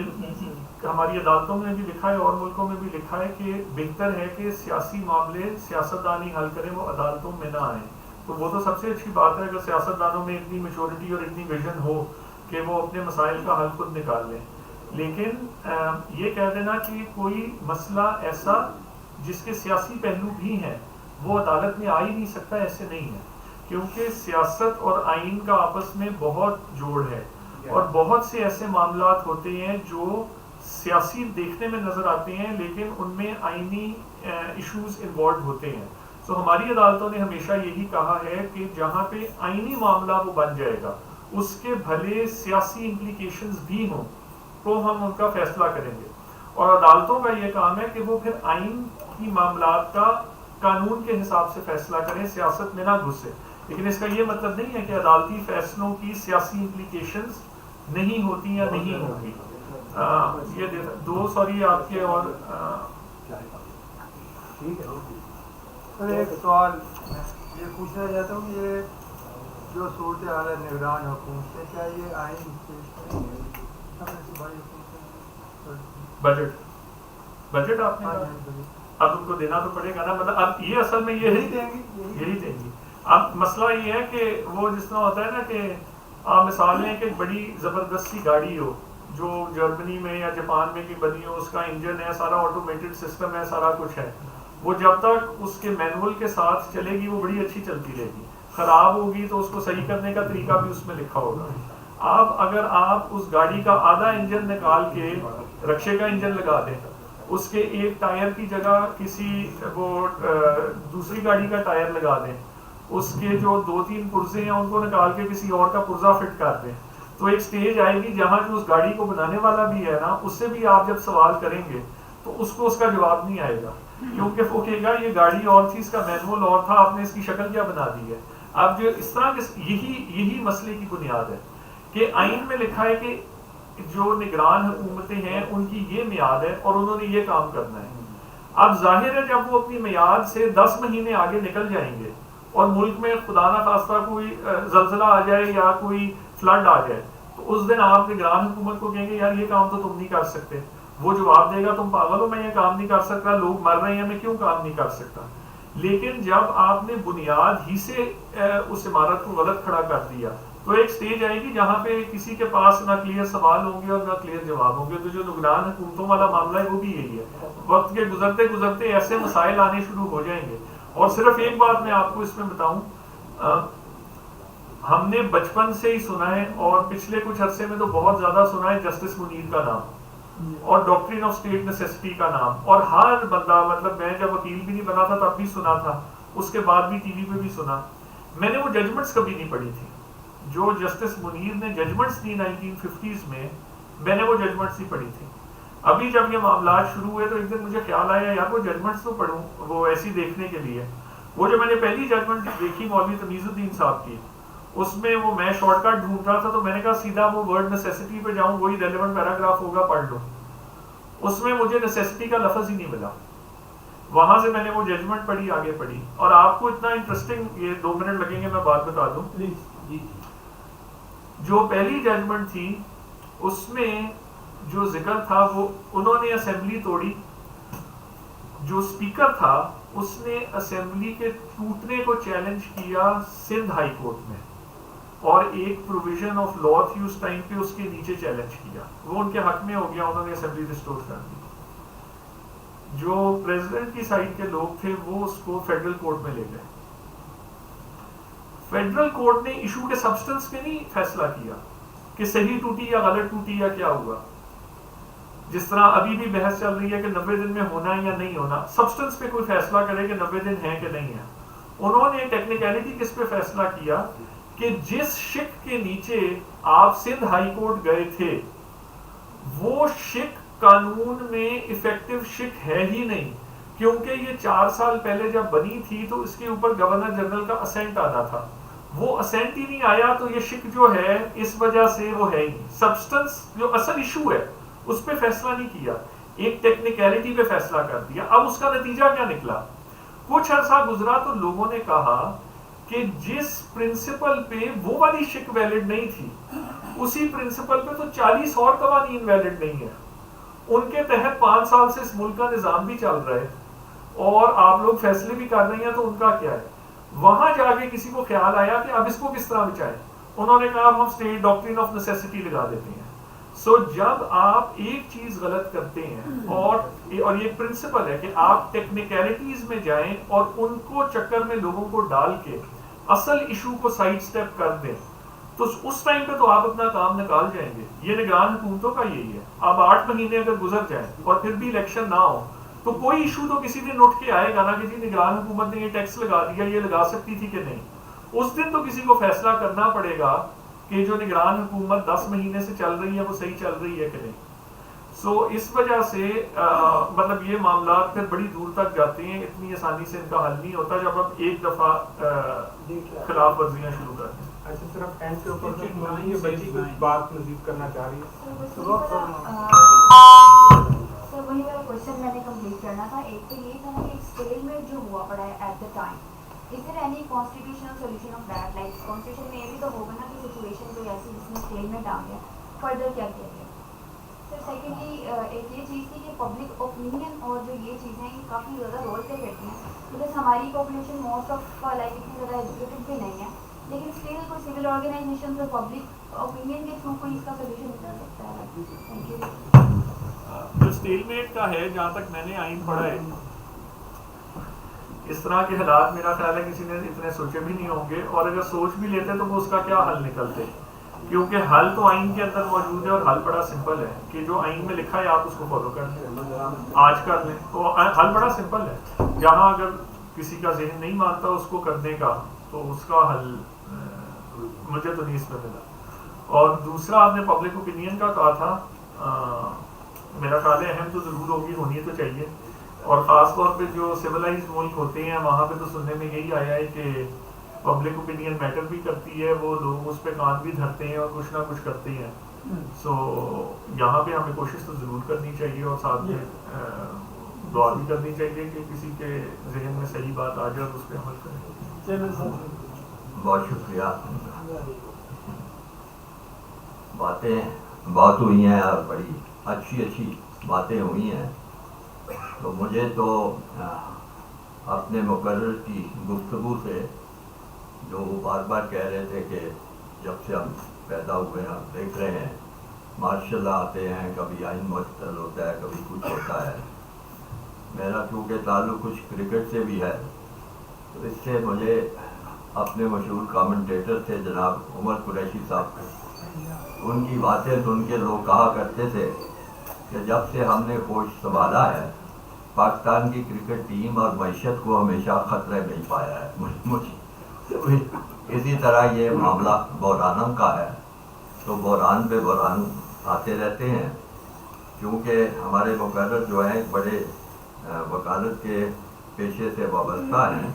ہماری عدالتوں میں بھی لکھا ہے اور ملکوں میں بھی لکھا ہے کہ بہتر ہے کہ سیاسی معاملے سیاستدان ہی حل کریں, وہ عدالتوں میں نہ آئیں. تو وہ تو سب سے اچھی بات ہے اگر سیاستدانوں میں اتنی میچورٹی اور اتنی ویژن ہو کہ وہ اپنے مسائل کا حل خود نکال لیں. لیکن یہ کہہ دینا کہ کوئی مسئلہ ایسا جس کے سیاسی پہلو بھی ہیں وہ عدالت میں آ ہی نہیں سکتا, ایسے نہیں ہے, کیونکہ سیاست اور آئین کا آپس میں بہت جوڑ ہے اور بہت سے ایسے معاملات ہوتے ہیں جو سیاسی دیکھنے میں نظر آتے ہیں لیکن ان میں آئینی ایشوز انوالوڈ ہوتے ہیں. تو ہماری عدالتوں نے ہمیشہ یہی کہا ہے کہ جہاں پہ آئینی معاملہ وہ بن جائے گا اس کے بھلے سیاسی امپلیکیشنز بھی ہوں تو ہم ان کا فیصلہ کریں گے. اور عدالتوں کا یہ کام ہے کہ وہ پھر آئین کی معاملات کا قانون کے حساب سے فیصلہ کریں, سیاست میں نہ گھسے. لیکن اس کا یہ مطلب نہیں ہے کہ عدالتی فیصلوں کی سیاسی امپلیکیشنز نہیں ہوتی یا نہیں ہوگی. یہ دو سوری آپ کے اور ایک سوال یہ پوچھنا چاہتا ہوں کہ یہ جو صورتحال ہے نگران حکومت سے, کیا یہ آئین بجٹ آپ نے اب ان کو دینا تو پڑے گا نا, مطلب اب یہ اصل میں یہی دیں گی. اب مسئلہ یہ ہے کہ وہ جس طرح ہوتا ہے نا کہ آپ مثال لیں کہ ایک بڑی زبردست سی گاڑی ہو جو جرمنی میں یا جاپان میں کی بنی ہو, اس کا انجن ہے, سارا آٹومیٹڈ سسٹم ہے, سارا کچھ ہے, وہ جب تک اس کے مینول کے ساتھ چلے گی وہ بڑی اچھی چلتی رہے گی. خراب ہوگی تو اس کو صحیح کرنے کا طریقہ بھی اس میں لکھا ہوگا. اب اگر آپ اس گاڑی کا آدھا انجن نکال کے رکشے کا انجن لگا دیں, اس کے ایک ٹائر کی جگہ کسی وہ دوسری گاڑی کا ٹائر لگا دیں, اس کے جو 2-3 پرزے ہیں ان کو نکال کے کسی اور کا پرزا فٹ کر دیں, تو ایک سٹیج آئے گی جہاں جو اس گاڑی کو بنانے والا بھی ہے نا, اس سے بھی آپ جب سوال کریں گے تو اس کو اس کا جواب نہیں آئے گا, کیونکہ وہ کہے گا یہ گاڑی اور تھی, اس کا مینول اور تھا, آپ نے اس کی شکل کیا بنا دی ہے. اب جو اس طرح یہی مسئلے کی بنیاد ہے کہ آئین میں لکھا ہے کہ جو نگران حکومتیں ہیں ان کی یہ میعاد ہے اور انہوں نے یہ کام کرنا ہے. اب ظاہر ہے جب وہ اپنی میعاد سے 10 مہینے آگے نکل جائیں گے اور ملک میں خدا نہ خواستہ کوئی زلزلہ آ جائے یا کوئی فلڈ آ جائے, تو اس دن آپ نگران حکومت کو کہیں گے یار یہ کام تو تم نہیں کر سکتے. وہ جواب دے گا تم پاگل ہو, میں یہ کام نہیں کر سکتا, لوگ مر رہے ہیں, میں کیوں کام نہیں کر سکتا. لیکن جب آپ نے بنیاد ہی سے اس عمارت کو غلط کھڑا کر دیا تو ایک سٹیج آئے گی جہاں پہ کسی کے پاس نہ کلیئر سوال ہوں گے اور نہ کلیئر جواب ہوں گے. تو جو نگران حکومتوں والا معاملہ ہے وہ بھی یہی ہے, وقت کے گزرتے گزرتے ایسے مسائل آنے شروع ہو جائیں گے. اور صرف ایک بات میں آپ کو اس میں بتاؤں, ہم نے بچپن سے ہی سنا ہے اور پچھلے کچھ عرصے میں تو بہت زیادہ سنا ہے جسٹس منیر کا نام اور ڈاکٹرین آف اسٹیٹ نیسیسٹی کا نام, اور ہر بندہ, مطلب میں جب وکیل بھی نہیں بنا تھا تب بھی سنا تھا, اس کے بعد بھی ٹی وی پہ بھی سنا. میں نے وہ ججمنٹس کبھی نہیں پڑھی تھی جو جسٹس منیر نے ججمنٹس دی 1950s میں نے وہ ججمنٹس نہیں پڑھی تھی. ابھی جب یہ معاملات شروع ہوئے تو ایک دن مجھے خیال آیا یار وہ ججمنٹس تو پڑھوں, وہ ایسی دیکھنے کے لیے. وہ جو میں نے پہلی ججمنٹ دیکھی مولوی تمیز الدین صاحب کی, اس میں وہ میں شارٹ کٹ ڈھونڈ رہا تھا تو میں نے کہا سیدھا وہ ورڈ نیسیسٹی پہ جاؤں, وہی ریلیونٹ پیراگراف ہوگا پڑھ لوں. اس میں مجھے نیسیسٹی کا لفظ ہی نہیں ملا. وہاں سے میں نے وہ ججمنٹ پڑھی, آگے پڑھی, اور آپ کو اتنا انٹرسٹنگ, یہ 2 منٹ لگیں گے میں بات بتا دوں. جو پہلی ججمنٹ تھی اس میں جو ذکر تھا وہ انہوں نے اسمبلی توڑی, جو اسپیکر تھا اس نے اسمبلی کے ٹوٹنے کو چیلنج کیا سندھ ہائی کورٹ میں, اور ایک پروویژن آف لا تھی اس ٹائم پہ اس کے نیچے چیلنج کیا, وہ ان کے حق میں ہو گیا, انہوں نے اسمبلی ریسٹور کر دی. جو پریزیڈنٹ کی سائڈ کے لوگ تھے وہ اس کو فیڈرل کورٹ میں لے گئے. فیڈرل کورٹ نے ایشو کے سبسٹنس میں نہیں فیصلہ کیا کہ صحیح ٹوٹی یا غلط ٹوٹی یا کیا ہوا, جس طرح ابھی بھی بحث چل رہی ہے کہ 90 دن میں ہونا ہے یا نہیں ہونا. سبسٹنس پہ کوئی فیصلہ کرے کہ 90 دن ہے کہ نہیں ہے. انہوں نے ٹیکنیکلٹی کس پہ فیصلہ کیا کہ جس شک کے نیچے آپ سندھ ہائی کورٹ گئے تھے وہ شک قانون میں افیکٹو شک ہے ہی نہیں، کیونکہ یہ 4 سال پہلے جب بنی تھی تو اس کے اوپر گورنر جنرل کا اسینٹ آنا تھا، وہ اسینٹ ہی نہیں آیا، تو یہ شک جو ہے اس وجہ سے وہ ہے ہی نہیں. سبسٹنس جو اصل ایشو ہے اس پہ فیصلہ نہیں کیا، ایک ٹیکنیکلٹی پہ فیصلہ کر دیا. اب اس کا نتیجہ کیا نکلا؟ کچھ عرصہ گزرا تو لوگوں نے کہا کہ جس پرنسپل پہ وہ والی شک ویلڈ نہیں تھی، اسی پرنسپل پہ تو 40 اور قوانین ویلڈ نہیں ہیں. ان کے تحت 5 سال سے اس ملک کا نظام بھی چل رہا ہے اور آپ لوگ فیصلے بھی کر رہے ہیں، تو ان کا کیا ہے؟ وہاں جا کے کسی کو خیال آیا کہ اب اس کو کس طرح بچائیں. انہوں نے کہا اب ہم اسٹیٹ ڈاکٹرین آف نیسیسٹی لگا دیتے ہیں. سو جب آپ ایک چیز غلط کرتے ہیں اور یہ پرنسپل ہے کہ آپ ٹیکنیکلٹیز میں جائیں اور ان کو چکر میں لوگوں کو ڈال کے اصل ایشو کو سائڈ سٹیپ کر دیں، تو اس ٹائم پہ تو آپ اپنا کام نکال جائیں گے. یہ نگران حکومتوں کا یہی ہے. اب 8 مہینے اگر گزر جائیں اور پھر بھی الیکشن نہ ہو تو کوئی ایشو تو کسی دن اٹھ کے آئے گا نا کہ جی نگران حکومت نے یہ ٹیکس لگا دیا، یہ لگا سکتی تھی کہ نہیں. اس دن تو کسی کو فیصلہ کرنا پڑے گا کہ جو نگران حکومت 10 مہینے سے چل رہی ہے وہ صحیح چل رہی ہے کہ نہیں. سو اس وجہ سے مطلب یہ معاملات پھر بڑی دور تک جاتے ہیں، اتنی آسانی سے ان کا حل نہیں ہوتا جب آپ ایک دفعہ خلاف ورزیاں شروع کرتے ہیں. اچھا صرف اینڈ کے اوپر یہ بچی کچھ بات مزید کرنا چاہ رہی ہے. سر وہی والا کوشچن میں نے کمپلیٹ کرنا تھا. ایک تو یہ تھا کہ اسٹیل میں جو ہوا پڑا ہے at the time, is there any constitutional solution of that? Like constitution میں یہ بھی تو ہوگا نا کہ سچویشن کوئی ایسی جس میں اسٹیل میں ڈال گیا، فردر کیا کیا گیا. سر سیکنڈلی ایک یہ چیز تھی کہ پبلک اوپینین اور جو یہ چیزیں ہیں یہ کافی زیادہ رول پلے کرتی ہیں، بیکاز ہماری پاپولیشن موسٹ آف لائک اتنی زیادہ ایجوکیٹڈ بھی نہیں ہے، لیکن اسٹل کوئی سول آرگنائزیشن اور پبلک اوپینین کے تھرو کوئی اس کا سولوشن نکل سکتا ہے. Thank you. جو اسٹیل میٹ کا ہے، جہاں تک میں نے آئین پڑھا ہے، اس طرح کے حالات میرا خیال ہے کسی نے اتنے سوچے بھی نہیں ہوں گے، اور اگر سوچ بھی لیتے تو وہ اس کا کیا حل نکلتے، کیونکہ حل تو آئین کے اندر موجود ہے اور حل بڑا سمپل ہے کہ جو آئین میں لکھا ہے آپ اس کو فالو کر لیں، آج کر لیں. تو حل بڑا سمپل ہے. جہاں اگر کسی کا ذہن نہیں مانتا اس کو کرنے کا تو اس کا حل مجھے تو نہیں اس میں ملا. اور دوسرا آپ نے پبلک اوپینین کا کہا تھا، میرا خیال ہے اہم تو ضرور ہوگی، ہونی تو چاہیے، اور خاص طور پہ جو سویلائزڈ ملک ہوتے ہیں وہاں پہ تو سننے میں یہی آیا ہے کہ پبلک اوپینین میٹر بھی کرتی ہے، وہ لوگ اس پہ کان بھی دھرتے ہیں اور کچھ نہ کچھ کرتے ہیں. سو یہاں پہ ہمیں کوشش تو ضرور کرنی چاہیے اور ساتھ میں دعا بھی کرنی چاہیے کہ کسی کے ذہن میں صحیح بات آ جائے اور اس پہ عمل کریں. بہت شکریہ. باتیں بہت ہوئی ہیں اور بڑی اچھی باتیں ہوئی ہیں. تو مجھے تو اپنے مقرر کی گفتگو سے جو وہ بار بار کہہ رہے تھے کہ جب سے ہم پیدا ہوئے ہیں ہم دیکھ رہے ہیں ماشاء اللہ آتے ہیں، کبھی آئین معطل ہوتا ہے، کبھی کچھ ہوتا ہے. میرا چونکہ تعلق کچھ کرکٹ سے بھی ہے تو اس سے مجھے اپنے مشہور کامنٹیٹر تھے جناب عمر قریشی صاحب، ان کی باتیں سن کے لوگ کہا کرتے تھے کہ جب سے ہم نے کوچ سنبھالا ہے پاکستان کی کرکٹ ٹیم اور معیشت کو ہمیشہ خطرے میں ہی پایا ہے. اسی طرح یہ معاملہ بحرانوں کا ہے، تو بحران پہ بحران آتے رہتے ہیں. کیونکہ ہمارے مقرر جو ہیں بڑے وکالت کے پیشے سے وابستہ ہیں،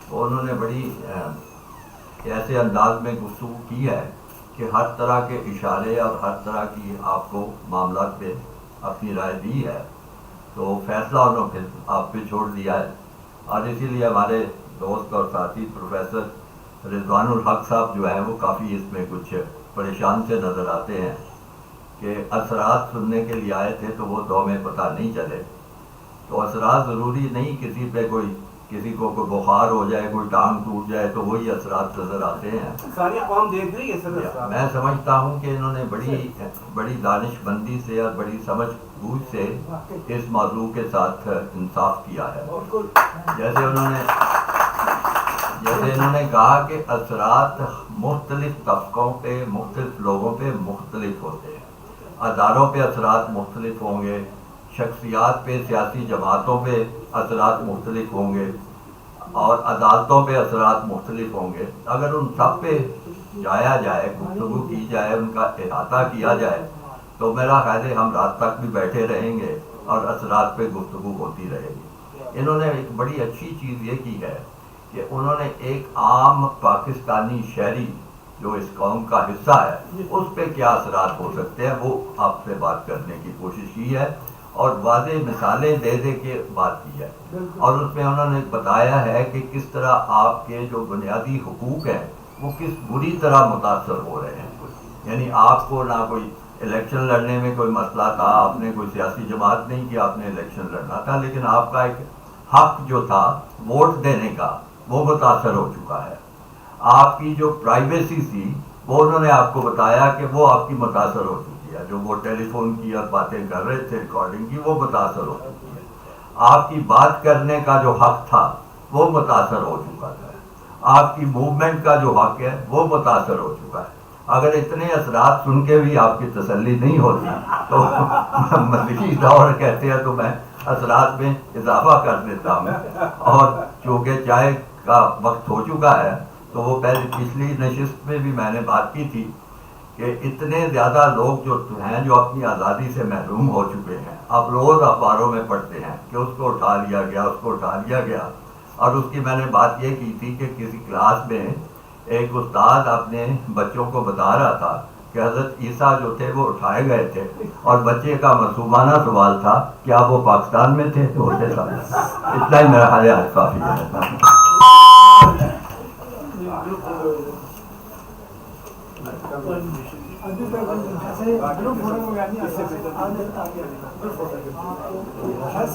تو انہوں نے بڑی ایسے انداز میں گفتگو کی ہے کہ ہر طرح کے اشارے اور ہر طرح کی آپ کو معاملات پہ اپنی رائے دی ہے. تو فیصلہ انہوں نے آپ پہ چھوڑ دیا ہے، اور اسی لیے ہمارے دوست اور ساتھی پروفیسر رضوان الحق صاحب جو ہیں وہ کافی اس میں کچھ پریشان سے نظر آتے ہیں کہ اثرات سننے کے لیے آئے تھے تو وہ دو میں پتہ نہیں چلے. تو اثرات ضروری نہیں کسی پہ کسی کو کوئی بخار ہو جائے، کوئی ٹانگ ٹوٹ جائے تو وہی اثرات نظر آتے ہیں. ساری قوم دیکھ رہی ہے سر. میں سمجھتا ہوں کہ انہوں نے بڑی دانش مندی سے اور بڑی سمجھ بوجھ سے اس موضوع کے ساتھ انصاف کیا ہے. جیسے انہوں نے کہا کہ اثرات مختلف طبقوں پہ، مختلف لوگوں پہ مختلف ہوتے ہیں. اداروں پہ اثرات مختلف ہوں گے، شخصیات پہ، سیاسی جماعتوں پہ اثرات مختلف ہوں گے، اور عدالتوں پہ اثرات مختلف ہوں گے. اگر ان سب پہ جایا جائے، گفتگو کی جائے، ان کا احاطہ کیا جائے تو میرا خیال ہے ہم رات تک بھی بیٹھے رہیں گے اور اثرات پہ گفتگو ہوتی رہے گی. انہوں نے ایک بڑی اچھی چیز یہ کی ہے کہ انہوں نے ایک عام پاکستانی شہری جو اس قوم کا حصہ ہے اس پہ کیا اثرات ہو سکتے ہیں وہ آپ سے بات کرنے کی کوشش کی ہے اور واضح مثالیں دے دے کے بات کی ہے. اور اس میں انہوں نے بتایا ہے کہ کس طرح آپ کے جو بنیادی حقوق ہیں وہ کس بری طرح متاثر ہو رہے ہیں. یعنی آپ کو نہ کوئی الیکشن لڑنے میں کوئی مسئلہ تھا, آپ نے کوئی سیاسی جماعت نہیں کی, آپ نے الیکشن لڑنا تھا, لیکن آپ کا ایک حق جو تھا ووٹ دینے کا وہ متاثر ہو چکا ہے. آپ کی جو پرائیویسی تھی وہ انہوں نے آپ کو بتایا کہ وہ آپ کی متاثر ہو چکی ہے. جو وہ ٹیلی فون کی اور باتیں کر رہے تھے ریکارڈنگ کی وہ متاثر ہو چکی ہے. آپ کی بات کرنے کا جو حق تھا وہ متاثر ہو چکا ہے. آپ کی موومنٹ کا جو حق ہے وہ متاثر ہو چکا ہے. اگر اتنے اثرات سن کے بھی آپ کی تسلی نہیں ہوتی تو مزید اور کہتے ہیں تو میں اثرات میں اضافہ کر دیتا ہوں. اور چونکہ چائے کا وقت ہو چکا ہے تو وہ پچھلی نشست میں بھی میں نے بات کی تھی کہ اتنے زیادہ لوگ جو ہیں جو اپنی آزادی سے محروم ہو چکے ہیں, آپ روز اخباروں میں پڑھتے ہیں کہ اس کو اٹھا لیا گیا, اس کو اٹھا لیا گیا. اور اس کی میں نے بات یہ کی تھی کہ کسی کلاس میں ایک استاد اپنے بچوں کو بتا رہا تھا کہ حضرت عیسیٰ جو تھے وہ اٹھائے گئے تھے اور بچے کا معصومانہ سوال تھا کیا وہ پاکستان میں تھے تو ہوتے تھا. اتنا ہی میرا خیال ہے کافی ہے.